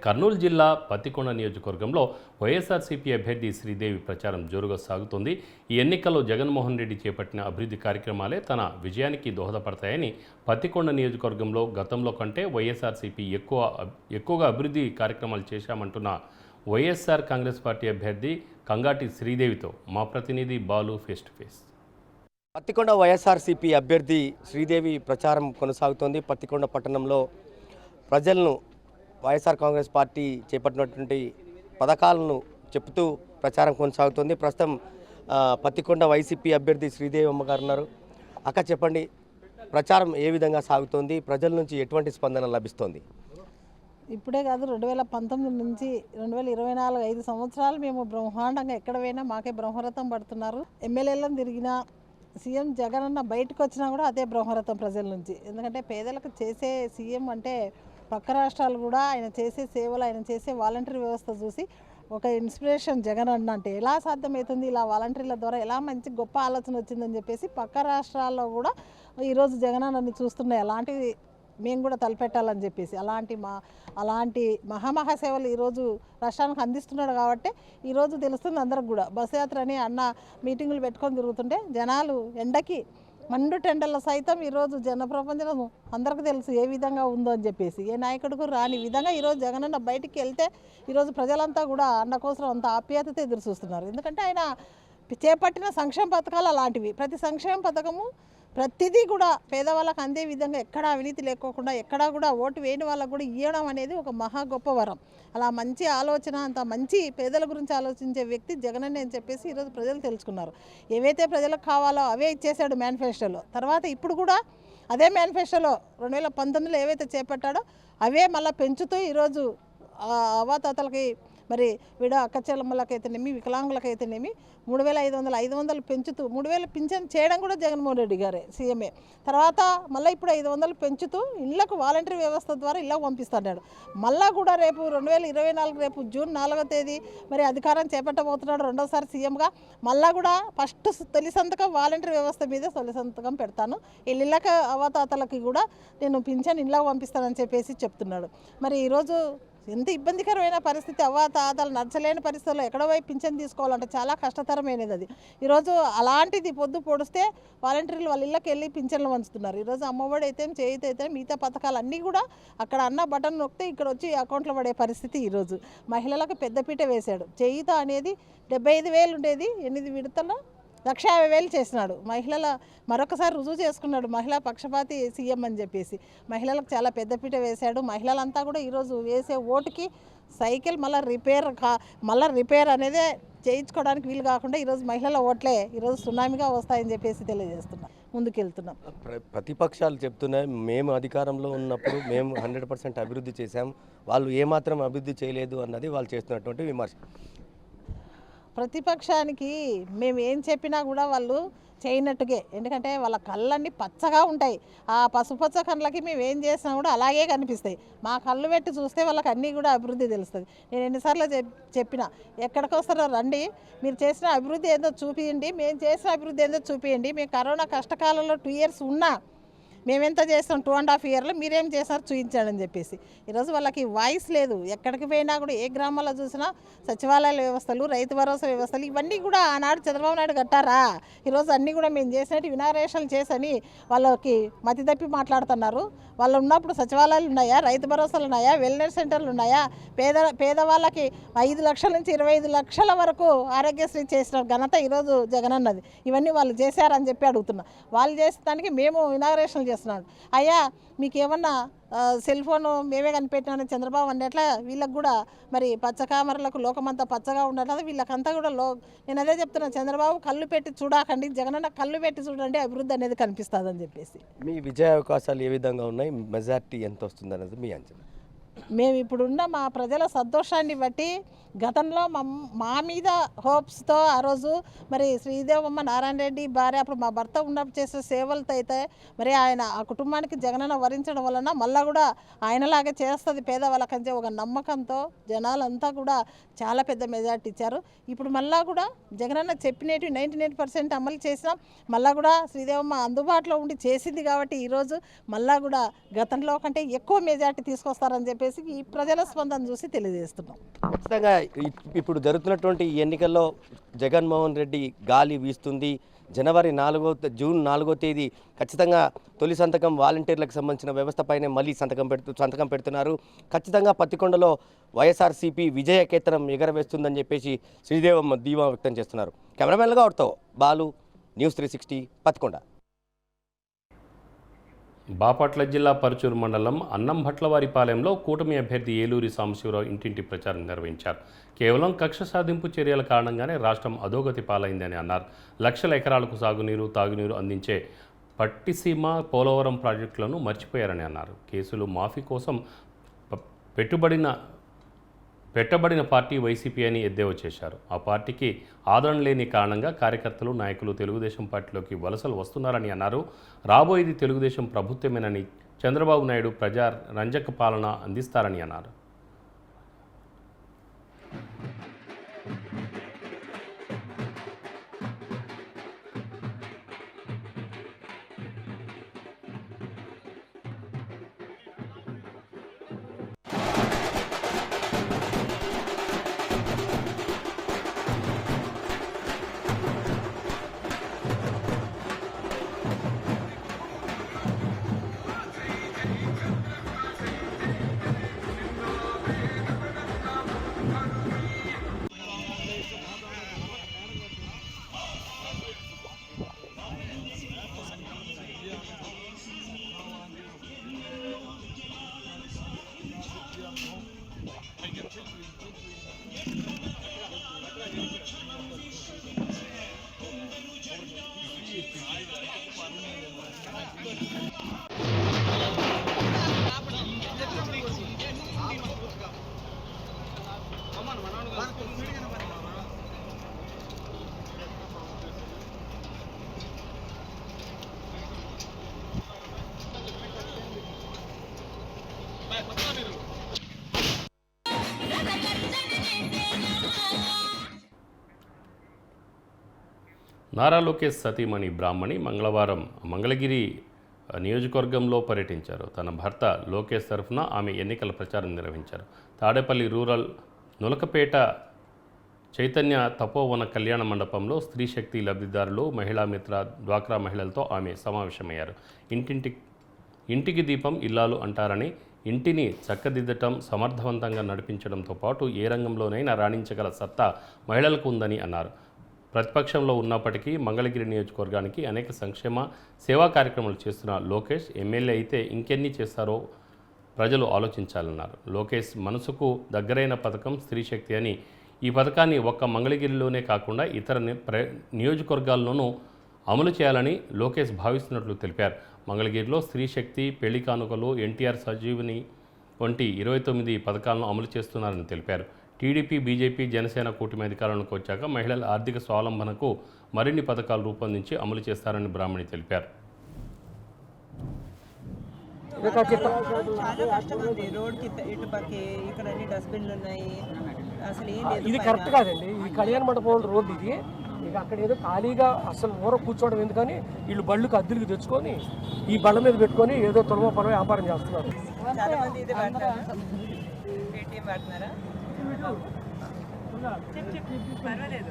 కర్నూలు జిల్లా పత్తికొండ నియోజకవర్గంలో వైఎస్ఆర్సీపీ అభ్యర్థి శ్రీదేవి ప్రచారం జోరుగా సాగుతోంది. ఈ ఎన్నికల్లో జగన్మోహన్ రెడ్డి చేపట్టిన అభివృద్ధి కార్యక్రమాలే తన విజయానికి దోహదపడతాయని, పత్తికొండ నియోజకవర్గంలో గతంలో కంటే వైఎస్ఆర్సీపీ ఎక్కువగా అభివృద్ధి కార్యక్రమాలు చేశామంటున్న వైఎస్ఆర్ కాంగ్రెస్ పార్టీ అభ్యర్థి కంగాటి శ్రీదేవితో మా ప్రతినిధి Balu face to face. Pattikonda YSRCP అభ్యర్థి శ్రీదేవి ప్రచారం కొనసాగుతోంది. పత్తికొండ పట్టణంలో ప్రజలను వైఎస్ఆర్ కాంగ్రెస్ పార్టీ చేపట్టినటువంటి పథకాలను చెప్తూ ప్రచారం కొనసాగుతోంది. ప్రస్తుతం పత్తికొండ వైసీపీ అభ్యర్థి శ్రీదేవి అమ్మగారు ఉన్నారు. అక్క, చెప్పండి, ప్రచారం ఏ విధంగా సాగుతోంది? ప్రజల నుంచి ఎటువంటి స్పందన లభిస్తోంది? ఇప్పుడే కాదు, 2019 నుంచి 2024 5 సంవత్సరాలు మేము బ్రహ్మాండంగా ఎక్కడ పోయినా మాకే బ్రహ్మరథం పడుతున్నారు. ఎమ్మెల్యేలను తిరిగినా, సీఎం జగన్ అన్న బయటకు వచ్చినా కూడా అదే బ్రహ్మరథం ప్రజల నుంచి. ఎందుకంటే పేదలకు చేసే సీఎం అంటే పక్క రాష్ట్రాలు కూడా ఆయన చేసే సేవలు, ఆయన చేసే వాలంటరీ వ్యవస్థ చూసి ఒక ఇన్స్పిరేషన్ జగన్ అన్న అంటే ఎలా సాధ్యమవుతుంది, ఇలా వాలంటీర్ల ద్వారా ఎలా మంచి గొప్ప ఆలోచన వచ్చిందని చెప్పేసి పక్క రాష్ట్రాల్లో కూడా ఈరోజు జగన్ అన్నని చూస్తున్నాయి. అలాంటివి మేము కూడా తలపెట్టాలని చెప్పేసి అలాంటి మహాసేవలు ఈరోజు రాష్ట్రానికి అందిస్తున్నాడు. కాబట్టి ఈరోజు తెలుస్తుంది అందరికి కూడా. బస్సు యాత్ర అని అన్న మీటింగులు పెట్టుకొని తిరుగుతుంటే జనాలు ఎండకి మండు టెండర్ల సైతం ఈరోజు జనప్రపంచం అందరికీ తెలుసు ఏ విధంగా ఉందో అని చెప్పేసి. ఏ నాయకుడికి రాని విధంగా ఈరోజు జగనన్న బయటికి వెళ్తే ఈరోజు ప్రజలంతా కూడా అన్న కోసం అంత ఆప్యాయతతో ఎదురు చూస్తున్నారు. ఎందుకంటే ఆయన చేపట్టిన సంక్షేమ పథకాలు అలాంటివి. ప్రతి సంక్షేమ పథకము ప్రతిదీ కూడా పేదవాళ్ళకు అందే విధంగా ఎక్కడా అవినీతి లేకోకుండా, ఎక్కడా కూడా ఓటు వేయని వాళ్ళకు కూడా ఇవ్వడం అనేది ఒక మహా గొప్ప వరం. అలా మంచి ఆలోచన, అంత మంచి పేదల గురించి ఆలోచించే వ్యక్తి జగనన్న అని చెప్పేసి ఈరోజు ప్రజలు తెలుసుకున్నారు. ఏవైతే ప్రజలకు కావాలో అవే ఇచ్చేశాడు మేనిఫెస్టోలో. తర్వాత ఇప్పుడు కూడా అదే మేనిఫెస్టోలో 2019లో ఏవైతే చేపట్టాడో అవే మళ్ళీ పెంచుతూ ఈరోజు అవాతాతలకి మరి అక్క చెల్లమ్మలకైతేనేమి, వికలాంగులకైతేనేమి 3,500 పెంచుతూ 3,000 పింఛన్ చేయడం కూడా జగన్మోహన్ రెడ్డి గారే సీఎంఏ. తర్వాత మళ్ళీ ఇప్పుడు 500 పెంచుతూ ఇళ్లకు వాలంటరీ వ్యవస్థ ద్వారా ఇళ్ళకు పంపిస్తున్నాడు. మళ్ళీ కూడా రేపు 2024 రేపు జూన్ 4వ తేదీ మరి అధికారం చేపట్టబోతున్నాడు రెండోసారి సీఎంగా. మళ్ళీ కూడా ఫస్ట్ తొలి సంతకం వాలంటరీ వ్యవస్థ మీద తొలి సంతకం పెడతాను. ఇళ్ళకి అవతాతలకి కూడా నేను పింఛన్ ఇళ్ళకు పంపిస్తానని చెప్పేసి చెప్తున్నాడు. మరి ఈరోజు ఎంత ఇబ్బందికరమైన పరిస్థితి, అవ్వాతాతలు నచ్చలేని పరిస్థితుల్లో ఎక్కడో పోయి పింఛన్ తీసుకోవాలంటే చాలా కష్టతరమైనది అది. ఈరోజు అలాంటిది పొద్దు పొడిస్తే వాలంటీర్లు వాళ్ళ ఇళ్ళకి వెళ్ళి పింఛన్లు పంచుతున్నారు. ఈరోజు అమ్మఒడి అయితే, చేయితే అయితే, మిగతా పథకాలు అన్నీ కూడా అక్కడ అన్న బటన్ నొక్కితే ఇక్కడ వచ్చి అకౌంట్లో పడే పరిస్థితి. ఈరోజు మహిళలకు పెద్దపీట వేశాడు. చేయిత అనేది 75,000 ఉండేది, 8 విడతల్లో 1,50,000 చేసినాడు. మహిళల మరొకసారి రుజువు చేసుకున్నాడు మహిళా పక్షపాతి సీఎం అని చెప్పేసి. మహిళలకు చాలా పెద్దపీట వేశాడు. మహిళలంతా కూడా ఈరోజు వేసే ఓటుకి సైకిల్ మళ్ళీ రిపేర్ అనేదే చేయించుకోవడానికి వీలు కాకుండా ఈరోజు మహిళల ఓట్లే ఈరోజు సునామీగా వస్తాయని చెప్పేసి తెలియజేస్తున్నాం. ముందుకెళ్తున్నాం. ప్రతిపక్షాలు చెప్తున్నాయి, మేము అధికారంలో ఉన్నప్పుడు మేము 100% అభివృద్ధి చేశాం, వాళ్ళు ఏమాత్రం అభివృద్ధి చేయలేదు అన్నది వాళ్ళు చేస్తున్నటువంటి విమర్శ. ప్రతిపక్షానికి మేము ఏం చెప్పినా కూడా వాళ్ళు చేయనట్టుగే. ఎందుకంటే వాళ్ళ కళ్ళన్నీ పచ్చగా ఉంటాయి. ఆ పసుపచ్చ కళ్ళకి మేము ఏం చేసినా కూడా అలాగే కనిపిస్తాయి. మా కళ్ళు పెట్టి చూస్తే వాళ్ళకి అన్నీ కూడా అభివృద్ధి తెలుస్తుంది. నేను ఎన్నిసార్లు చెప్పిన, ఎక్కడికి వస్తారో రండి, మీరు చేసిన అభివృద్ధి ఏందో చూపించండి, మేము చేసిన అభివృద్ధి ఏందో చూపించండి. మేము కరోనా కష్టకాలంలో 2 years ఉన్నా మేమెంత చేస్తాం 2.5 years మీరేం చేశారు చూపించాడని చెప్పేసి. ఈరోజు వాళ్ళకి వాయిస్ లేదు. ఎక్కడికి పోయినా కూడా ఏ గ్రామాల్లో చూసినా సచివాలయాల వ్యవస్థలు, రైతు భరోసా వ్యవస్థలు ఇవన్నీ కూడా ఆనాడు చంద్రబాబు నాయుడు కట్టారా? ఈరోజు అన్నీ కూడా మేము చేసినట్టు వినారేషన్లు చేసని వాళ్ళకి మతి తప్పి మాట్లాడుతున్నారు. వాళ్ళు ఉన్నప్పుడు సచివాలయాలు ఉన్నాయా, రైతు భరోసాలు ఉన్నాయా, వెల్నెస్ సెంటర్లు ఉన్నాయా? పేదవాళ్ళకి 5 లక్షల నుంచి 25 లక్షల వరకు ఆరోగ్యశ్రీ చేసిన ఘనత ఈరోజు జగనన్నది. ఇవన్నీ వాళ్ళు చేశారని చెప్పి అడుగుతున్నా. వాళ్ళు చేసేదానికి మేము ఇనాగరేషన్లు చేస్తున్నాడు. అయ్యా మీకేమన్నా సెల్ ఫోన్ మేమే కనిపెట్టినామని చంద్రబాబు అన్నట్లా వీళ్ళకి కూడా మరి పచ్చకామరలకు లోకమంతా పచ్చగా ఉండట్లేదు. వీళ్ళకంతా కూడా నేను అదే చెప్తున్నాను, చంద్రబాబు కళ్ళు పెట్టి చూడకండి, జగనన్న కళ్ళు పెట్టి చూడండి, అభివృద్ధి అనేది కనిపిస్తుందని చెప్పేసి. మీ విజయ అవకాశాలు ఏ విధంగా ఉన్నాయి, మెజార్టీ ఎంత వస్తుంది అనేది మీ అంచనా? మేము ఇప్పుడున్న మా ప్రజల సంతోషాన్ని బట్టి గతంలో మా మీద హోప్స్తో ఆ రోజు మరి శ్రీదేవమ్మ నారాయణ రెడ్డి భార్య అప్పుడు మా భర్త ఉన్నప్పుడు చేసే సేవలతో అయితే మరి ఆయన ఆ కుటుంబానికి జగనన్న వరించడం వలన మళ్ళీ కూడా ఆయనలాగే చేస్తుంది పేదవాళ్ళకంటే ఒక నమ్మకంతో జనాలంతా కూడా చాలా పెద్ద మెజార్టీ ఇచ్చారు. ఇప్పుడు మళ్ళా కూడా జగనన్న చెప్పినట్టు 99% అమలు చేసినాం. మళ్ళీ కూడా శ్రీదేవమ్మ అందుబాటులో ఉండి చేసింది కాబట్టి ఈరోజు మళ్ళా కూడా గతంలో కంటే ఎక్కువ మెజార్టీ తీసుకొస్తారని చెప్పేసి ఈ ప్రజల స్పందన చూసి తెలియజేస్తున్నాం. ఖచ్చితంగా ఇప్పుడు జరుగుతున్నటువంటి ఎన్నికల్లో జగన్మోహన్ రెడ్డి గాలి వీస్తుంది. జూన్ 4వ తేదీ ఖచ్చితంగా తొలి సంతకం వాలంటీర్లకు సంబంధించిన వ్యవస్థపైనే మళ్ళీ సంతకం పెడుతున్నారు. ఖచ్చితంగా పత్తికొండలో వైఎస్ఆర్సీపీ విజయకేతనం ఎగరవేస్తుందని చెప్పేసి శ్రీదేవమ్మ ధీమా వ్యక్తం చేస్తున్నారు. కెమెరామెన్గా అవుతావు బాలు, న్యూస్ 360 పత్తికొండ. బాపట్ల జిల్లా పరుచూరు మండలం అన్నంభట్లవారిపాలెంలో కూటమి అభ్యర్థి ఏలూరి సాంబశివరావు ఇంటింటి ప్రచారం నిర్వహించారు. కేవలం కక్ష సాధింపు చర్యల కారణంగానే రాష్ట్రం అధోగతి పాలైందని అన్నారు. లక్షల ఎకరాలకు సాగునీరు, తాగునీరు అందించే పట్టిసీమ, పోలవరం ప్రాజెక్టులను మర్చిపోయారని అన్నారు. కేసులు మాఫీ కోసం పెట్టబడిన పార్టీ వైసీపీ అని ఎద్దేవా చేశారు. ఆ పార్టీకి ఆదరణ లేని కారణంగా కార్యకర్తలు, నాయకులు తెలుగుదేశం పార్టీలోకి వలసలు వస్తున్నారని అన్నారు. రాబోయేది తెలుగుదేశం ప్రభుత్వమేనని, చంద్రబాబు నాయుడు ప్రజా రంజక పాలన అందిస్తారని అన్నారు. నారా లోకేష్ సతీమణి బ్రాహ్మణి మంగళవారం మంగళగిరి నియోజకవర్గంలో పర్యటించారు. తన భర్త లోకేష్ తరఫున ఆమె ఎన్నికల ప్రచారం నిర్వహించారు. తాడేపల్లి రూరల్ నులకపేట చైతన్య తపోవన కళ్యాణ మండపంలో స్త్రీ శక్తి లబ్ధిదారులు, మహిళా మిత్ర, డ్వాక్రా మహిళలతో ఆమె సమావేశమయ్యారు. ఇంటికి దీపం ఇల్లాలు అంటారని ఇంటిని చక్కదిద్దటం, సమర్థవంతంగా నడిపించడంతో పాటు ఏ రంగంలోనైనా రాణించగల సత్తా మహిళలకు ఉందని అన్నారు. ప్రతిపక్షంలో ఉన్నప్పటికీ మంగళగిరి నియోజకవర్గానికి అనేక సంక్షేమ సేవా కార్యక్రమాలు చేస్తున్న లోకేష్ ఎమ్మెల్యే అయితే ఇంకెన్ని చేస్తారో ప్రజలు ఆలోచించాలన్నారు. లోకేష్ మనసుకు దగ్గరైన పథకం స్త్రీ శక్తి అని, ఈ పథకాన్ని ఒక్క మంగళగిరిలోనే కాకుండా ఇతర నియోజకవర్గాల్లోనూ అమలు చేయాలని లోకేష్ భావిస్తున్నట్లు తెలిపారు. మంగళగిరిలో స్త్రీ శక్తి, పెళ్లి కానుకలు, ఎన్టీఆర్ సంజీవని వంటి 29 పథకాలను అమలు చేస్తున్నారని తెలిపారు. టీడీపీ, బీజేపీ, జనసేన కూటమి అధికారంలోకి వచ్చాక మహిళల ఆర్థిక స్వావలంబనకు మరిన్ని పథకాలు రూపొందించి అమలు చేస్తారని బ్రాహ్మణి తెలిపారు. చాలా కష్టంగా ఉంది. రోడ్కి ఇటుపక్కి ఇక్కడ అన్ని డస్ట్బిన్లు ఉన్నాయి. అసలు ఏం లేదు. ఇది కరెక్ట్ కాదండి. ఈ కళ్యాణ మండపం రోడ్డు ఇది. ఇక అక్కడ ఏదో ఖాళీగా అసలు ఊర కూర్చోవడం ఎందుకని వీళ్ళు బళ్ళుకి అద్దెలకు తెచ్చుకొని ఈ బళ్ళ మీద పెట్టుకొని ఏదో తొలమ పొలవ వ్యాపారం చేస్తున్నారు. చాలా మంది ఇది పడతారు. పేటీఎం పడుతున్నారా? పర్వాలేదు.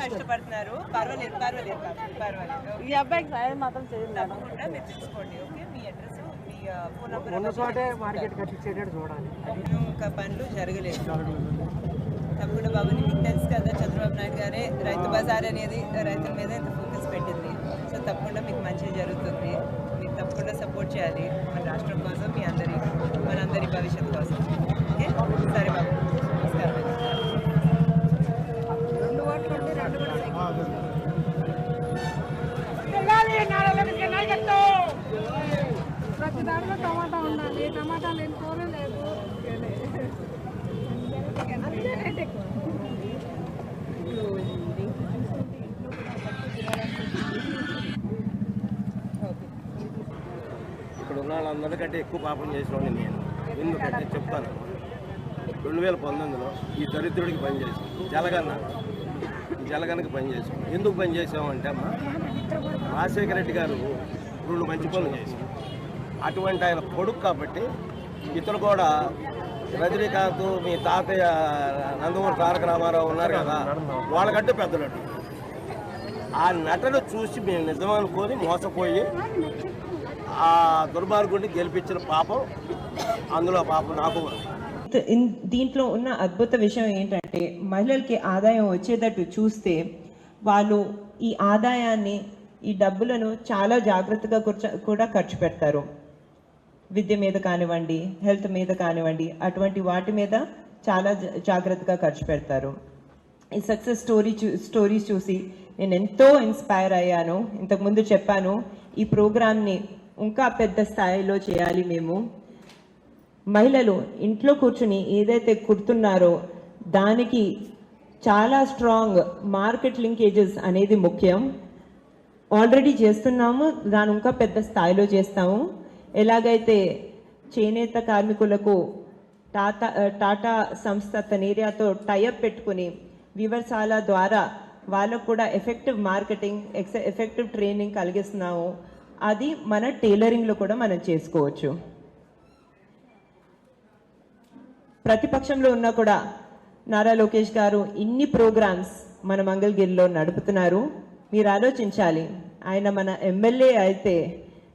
కష్టపడుతున్నారు. పర్వాలేదు పర్వాలేదు పర్వాలేదు. ఈ అబ్బాయికి సాయం మాత్రం చేయండి. తప్పకుండా మీరు చూసుకోండి. ఓకే, మీ అడ్రస్ మీ ఫోన్ నెంబర్ ఉన్న చోటే మార్కెట్ కట్టించేటట్టు చూడాలి. ఇంకా పనులు జరగలేదు. తప్పకుండా బాబుని మీకు తెలుసు కదా, చంద్రబాబు నాయుడు గారే రైతు బజార్ అనేది రైతుల మీద ఇంత ఫోకస్ పెట్టింది. సో తప్పకుండా మీకు మంచి జరుగుతుంది. మీకు తప్పకుండా సపోర్ట్ చేయాలి మన రాష్ట్రం కోసం, మనందరి భవిష్యత్తు కోసం. ఓకే, సరే బాబు, నమస్కారం. 2 ఓట్లు ఉంటే 2 కూడా సైకిల్. ప్రతి దాంట్లో టమాటా ఉండాలి. టమాటా లేని కూర లేదు. ఇక్కడ ఉన్న వాళ్ళందరికంటే ఎక్కువ పాపం చేసిన నేను. ఎందుకంటే చెప్తాను, 2019లో ఈ దరిద్రుడికి పనిచేసాం, జలగన్నకి పనిచేసాం. ఎందుకు పనిచేసామంటే అమ్మా, రాజశేఖర రెడ్డి గారు 2 మంచి పనులు చేశాం. అటువంటి ఆయన కొడుకు కాబట్టి ఇతరు కూడా, రజనీకాంత్, మీ తాతయ్య నందమూరి తారక రామారావు ఉన్నారు కదా, వాళ్ళకంటే పెద్ద నటుడు. ఆ నటన చూసి మేము నిజమనుకొని మోసపోయి ఆ దుర్మార్గుడిని గెలిపించిన పాపం, అందులో పాపం నాకు. దీంట్లో ఉన్న అద్భుత విషయం ఏంటంటే, మహిళలకి ఆదాయం వచ్చేటట్టు చూస్తే వాళ్ళు ఈ ఆదాయాన్ని, ఈ డబ్బులను చాలా జాగ్రత్తగా కూడా ఖర్చు పెడతారు. విద్య మీద కానివ్వండి, హెల్త్ మీద కానివ్వండి, అటువంటి వాటి మీద చాలా జాగ్రత్తగా ఖర్చు పెడతారు. ఈ సక్సెస్ స్టోరీస్ చూసి నేను ఎంతో ఇన్స్పైర్ అయ్యాను. ఇంతకుముందు చెప్పాను, ఈ ప్రోగ్రామ్ని ఇంకా పెద్ద స్థాయిలో చేయాలి. మేము మహిళలు ఇంట్లో కూర్చుని ఏదైతే కుడుతున్నారో దానికి చాలా స్ట్రాంగ్ మార్కెట్ లింకేజెస్ అనేది ముఖ్యం. ఆల్రెడీ చేస్తున్నాము, దాని ఇంకా పెద్ద స్థాయిలో చేస్తాము. ఎలాగైతే చేనేత కార్మికులకు టాటా సంస్థ తనేరియాతో టైఅప్ పెట్టుకుని వివర్సాల ద్వారా వాళ్ళకు కూడా ఎఫెక్టివ్ మార్కెటింగ్, ఎఫెక్టివ్ ట్రైనింగ్ కలిగిస్తున్నాము, అది మన టైలరింగ్లో కూడా మనం చేసుకోవచ్చు. ప్రతిపక్షంలో ఉన్నా కూడా నారా లోకేష్ గారు ఇన్ని ప్రోగ్రామ్స్ మన మంగళగిరిలో నడుపుతున్నారు. మీరు ఆలోచించాలి, ఆయన మన ఎమ్మెల్యే అయితే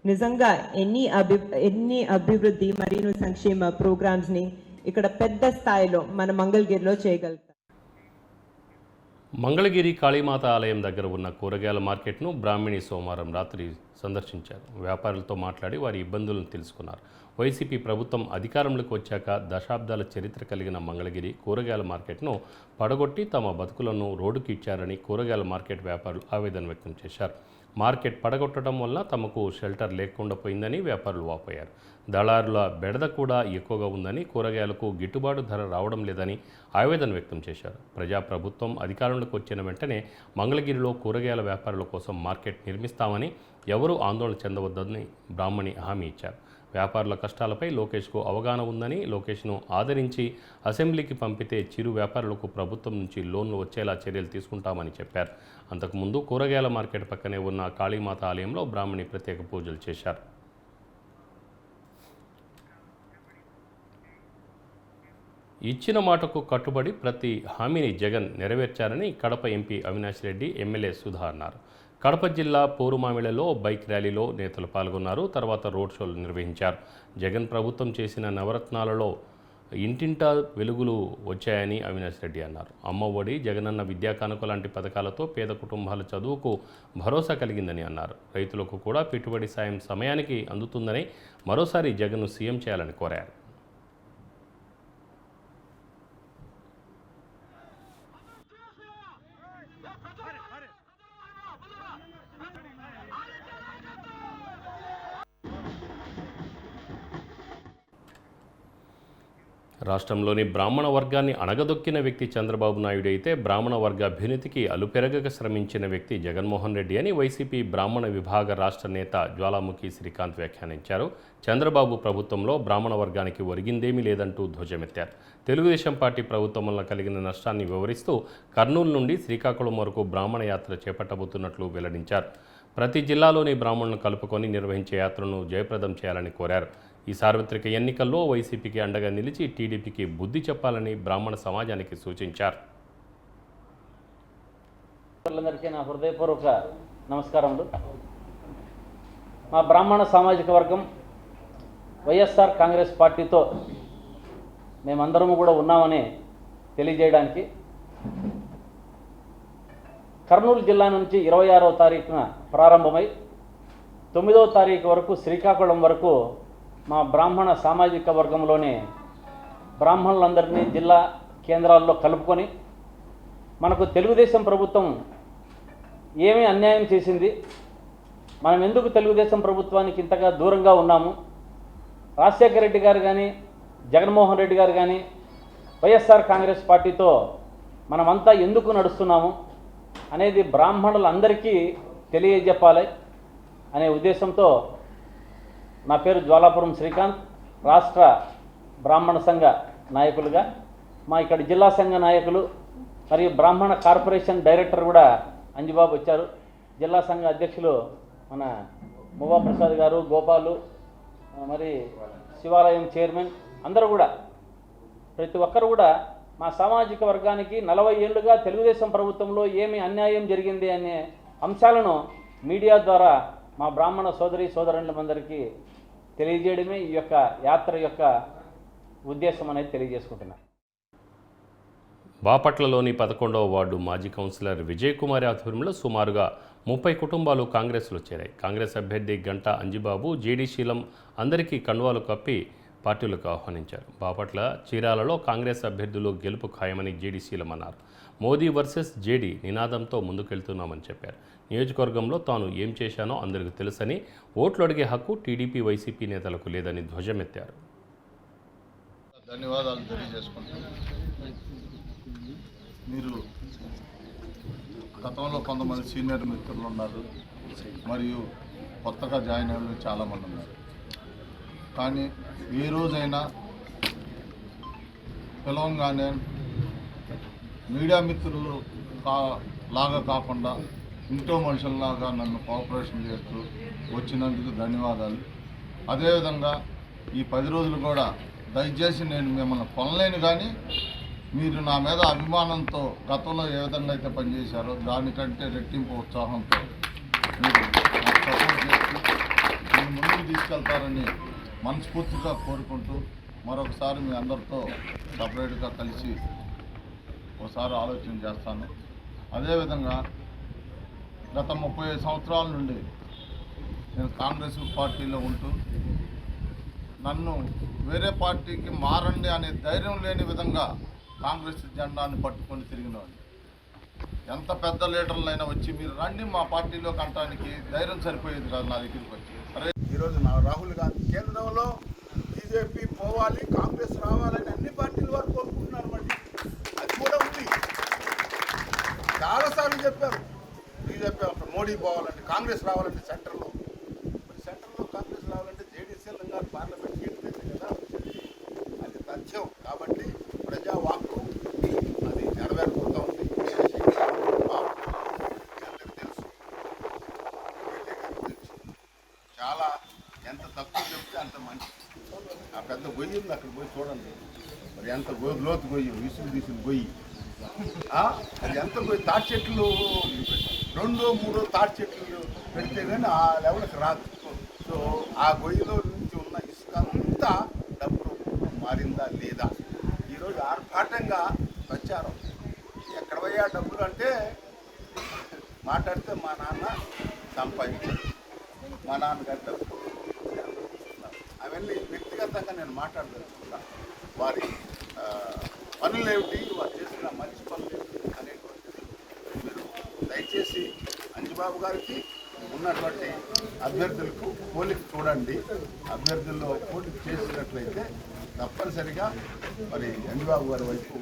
నిజంగా ఎన్ని అభివృద్ధి మరియు సంక్షేమ ప్రోగ్రామ్స్ని ఇక్కడ పెద్ద స్థాయిలో మన మంగళగిరిలో చేయగలుగుతాం. మంగళగిరి కాళీమాత ఆలయం దగ్గర ఉన్న కూరగాయల మార్కెట్ను బ్రాహ్మణి సోమవారం రాత్రి సందర్శించారు. వ్యాపారులతో మాట్లాడి వారి ఇబ్బందులను తెలుసుకున్నారు. వైసీపీ ప్రభుత్వం అధికారంలోకి వచ్చాక దశాబ్దాల చరిత్ర కలిగిన మంగళగిరి కూరగాయల మార్కెట్ను పడగొట్టి తమ బతుకులను రోడ్డుకి ఇచ్చారని కూరగాయల మార్కెట్ వ్యాపారులు ఆవేదన వ్యక్తం చేశారు. మార్కెట్ పడగొట్టడం వల్ల తమకు షెల్టర్ లేకుండా పోయిందని వ్యాపారులు వాపోయారు. దళారుల బెడద కూడా ఎక్కువగా ఉందని, కూరగాయలకు గిట్టుబాటు ధర రావడం లేదని ఆవేదన వ్యక్తం చేశారు. ప్రజాప్రభుత్వం అధికారంలోకి వచ్చిన వెంటనే మంగళగిరిలో కూరగాయల వ్యాపారుల కోసం మార్కెట్ నిర్మిస్తామని, ఎవరూ ఆందోళన చెందవద్దని బ్రాహ్మణి హామీ ఇచ్చారు. వ్యాపారుల కష్టాలపై లోకేష్కు అవగాహన ఉందని, లోకేష్ను ఆదరించి అసెంబ్లీకి పంపితే చిరు వ్యాపారులకు ప్రభుత్వం నుంచి లోన్లు వచ్చేలా చర్యలు తీసుకుంటామని చెప్పారు. అంతకుముందు కూరగాయల మార్కెట్ పక్కనే ఉన్న కాళీమాత ఆలయంలో బ్రాహ్మణి ప్రత్యేక పూజలు చేశారు. ఇచ్చిన మాటకు కట్టుబడి ప్రతి హామీని జగన్ నెరవేర్చారని కడప ఎంపీ అవినాష్ రెడ్డి, ఎమ్మెల్యే సుధా అన్నారు. కడప జిల్లా పోరుమామిళలో బైక్ ర్యాలీలో నేతలు పాల్గొన్నారు. తర్వాత రోడ్ షోలు నిర్వహించారు. జగన్ ప్రభుత్వం చేసిన నవరత్నాలలో ఇంటింటా వెలుగులు వచ్చాయని అవినాష్ రెడ్డి అన్నారు. అమ్మ ఒడి, జగనన్న విద్యా కానుక లాంటి పథకాలతో పేద కుటుంబాల చదువుకు భరోసా కలిగిందని అన్నారు. రైతులకు కూడా పెట్టుబడి సాయం సమయానికి అందుతుందని, మరోసారి జగన్ను సీఎం చేయాలని కోరారు. రాష్ట్రంలోని బ్రాహ్మణ వర్గాన్ని అణగదొక్కిన వ్యక్తి చంద్రబాబు నాయుడు అయితే, బ్రాహ్మణ వర్గ అభ్యున్నతికి అలుపెరగక శ్రమించిన వ్యక్తి జగన్మోహన్ రెడ్డి అని వైసీపీ బ్రాహ్మణ విభాగ రాష్ట్ర నేత జ్వాలాముఖి శ్రీకాంత్ వ్యాఖ్యానించారు. చంద్రబాబు ప్రభుత్వంలో బ్రాహ్మణ వర్గానికి ఒరిగిందేమీ లేదంటూ ధ్వజమెత్తారు. తెలుగుదేశం పార్టీ ప్రభుత్వం వల్ల కలిగిన నష్టాన్ని వివరిస్తూ కర్నూలు నుండి శ్రీకాకుళం వరకు బ్రాహ్మణ యాత్ర చేపట్టబోతున్నట్లు వెల్లడించారు. ప్రతి జిల్లాలోని బ్రాహ్మణులను కలుపుకొని నిర్వహించే యాత్రను జయప్రదం చేయాలని కోరారు. ఈ సార్వత్రిక ఎన్నికల్లో వైసీపీకి అండగా నిలిచి టీడీపీకి బుద్ధి చెప్పాలని బ్రాహ్మణ సమాజానికి సూచించారు. అందరికీ నా హృదయపూర్వక నమస్కారములు. మా బ్రాహ్మణ సామాజిక వర్గం వైఎస్ఆర్ కాంగ్రెస్ పార్టీతో మేమందరము కూడా ఉన్నామని తెలియజేయడానికి కర్నూలు జిల్లా నుంచి 26వ తారీఖున ప్రారంభమై 9వ తారీఖు వరకు శ్రీకాకుళం వరకు మా బ్రాహ్మణ సామాజిక వర్గంలోని బ్రాహ్మణులందరినీ జిల్లా కేంద్రాల్లో కలుపుకొని మనకు తెలుగుదేశం ప్రభుత్వం ఏమీ అన్యాయం చేసింది, మనం ఎందుకు తెలుగుదేశం ప్రభుత్వానికి ఇంతగా దూరంగా ఉన్నాము, రాజశేఖర రెడ్డి గారు కానీ జగన్మోహన్ రెడ్డి గారు కానీ వైఎస్ఆర్ కాంగ్రెస్ పార్టీతో మనమంతా ఎందుకు నడుస్తున్నాము అనేది బ్రాహ్మణులందరికీ తెలియజెప్పాలి అనే ఉద్దేశంతో నా పేరు జ్వాలాపురం శ్రీకాంత్, రాష్ట్ర బ్రాహ్మణ సంఘ నాయకులుగా మా ఇక్కడ జిల్లా సంఘ నాయకులు మరియు బ్రాహ్మణ కార్పొరేషన్ డైరెక్టర్ కూడా అంజిబాబు వచ్చారు, జిల్లా సంఘ అధ్యక్షులు మన మువ్వా ప్రసాద్ గారు, గోపాలు, మరి శివాలయం చైర్మన్ అందరూ కూడా ప్రతి ఒక్కరు కూడా మా సామాజిక వర్గానికి 40 ఏళ్లుగా తెలుగుదేశం ప్రభుత్వంలో ఏమి అన్యాయం జరిగింది అనే అంశాలను మీడియా ద్వారా మా బ్రాహ్మణ సోదరి సోదరులందరికీ తెలియజేయడమే ఈ యొక్క యాత్ర యొక్క ఉద్దేశం అనేది తెలియజేసుకుంటున్నాను. బాపట్లలోని 11వ వార్డు మాజీ కౌన్సిలర్ విజయ్ కుమార్ ఆధ్వర్యంలో సుమారుగా 30 కుటుంబాలు కాంగ్రెస్లో చేరాయి. కాంగ్రెస్ అభ్యర్థి గంటా అంజిబాబు, జేడీ శీలం అందరికీ కండువాలు కప్పి పార్టీలకు ఆహ్వానించారు. బాపట్ల చీరాలలో కాంగ్రెస్ అభ్యర్థులు గెలుపు ఖాయమని జేడీ శీలం అన్నారు. మోదీ వర్సెస్ జేడీ నినాదంతో ముందుకెళ్తున్నామని చెప్పారు. నియోజకవర్గంలో తాను ఏం చేశానో అందరికీ తెలుసని, ఓట్లు అడిగే హక్కు టీడీపీ వైసీపీ నేతలకు లేదని ధ్వజమెత్తారు. ధన్యవాదాలు తెలియజేసుకుంటున్నాను. మీరు గతంలో కొంతమంది సీనియర్ మిత్రులు ఉన్నారు, మరియు కొత్తగా జాయిన్ అయిన చాలామంది ఉన్నారు. కానీ ఏ రోజైనా పిలవంగానే మీడియా మిత్రులు లాగా కాకుండా ఇంట్లో మనుషుల్లాగా నన్ను కోఆపరేషన్ చేస్తూ వచ్చినందుకు ధన్యవాదాలు. అదేవిధంగా ఈ 10 రోజులు కూడా దయచేసి నేను మిమ్మల్ని కొనలేను, కానీ మీరు నా మీద అభిమానంతో గతంలో ఏ విధంగా అయితే పనిచేశారో దానికంటే రెట్టింపు ఉత్సాహంతో మీరు నాకు సపోర్ట్ చేసి నేను ముందుకు తీసుకెళ్తారని మనస్ఫూర్తిగా కోరుకుంటూ మరొకసారి మీ అందరితో సపరేట్గా కలిసి ఒకసారి ఆలోచన చేస్తాను. అదేవిధంగా గత 35 సంవత్సరాల నుండి నేను కాంగ్రెస్ పార్టీలో ఉంటూ నన్ను వేరే పార్టీకి మారండి అనే ధైర్యం లేని విధంగా కాంగ్రెస్ జెండాన్ని పట్టుకొని తిరిగినవాడిని. ఎంత పెద్ద లీడర్లైనా వచ్చి మీరు రండి మా పార్టీలో కంటానికి ధైర్యం సరిపోయేది కాదు నా దగ్గరికి వచ్చి. అరే ఈరోజు నా రాహుల్ గాంధీ కేంద్రంలో బీజేపీ పోవాలి, కాంగ్రెస్ రావాలని అన్ని పార్టీల వారు కోరుకుంటున్నారు. మళ్ళీ అది కూడా ఉంది. చాలాసార్లు చెప్పారు బీజేపీ మోడీ పోవాలంటే, కాంగ్రెస్ రావాలంటే సెంటర్లో, మరి సెంటర్లో కాంగ్రెస్ రావాలంటే జేడీసీ గారు పార్లమెంట్ గెలిపింది కదా, అది తథ్యం. కాబట్టి ప్రజా వాక్కు అది నెరవేరుకుంటూ ఉంది. చాలా ఎంత తక్కువ చెప్తే అంత మంచి. ఆ పెద్ద గొయ్యి ఉంది, అక్కడ పోయి చూడండి మరి ఎంత లోతు గొయ్యి, విసుగు తీసిన గొయ్యి. అది ఎంత గొయ్యి, తాటి చెట్లు 2-3 తాటి చెట్లు పెడితే కానీ ఆ లెవెల్కి రాదు. సో ఆ గొయ్యిలో నుంచి ఉన్న ఇసుక అంతా డబ్బు మారిందా లేదా. ఈరోజు ఆర్భాటంగా ప్రచారం, ఎక్కడ పోయా డబ్బులు అంటే మాట్లాడితే మా నాన్న సంపాదించారు, మా నాన్నగారి డబ్బులు అవన్నీ వ్యక్తిగతంగా నేను మాట్లాడదలుచుకుంటా. వారి పనులేమిటి, వారు చేసిన మంచి పనులు అనేటువంటిది మీరు దయచేసి అంజిబాబు గారికి ఉన్నటువంటి అభ్యర్థులకు పోలిక చూడండి. అభ్యర్థుల్లో పోలిక చేసినట్లయితే తప్పనిసరిగా మరి అంజిబాబు గారి వైపు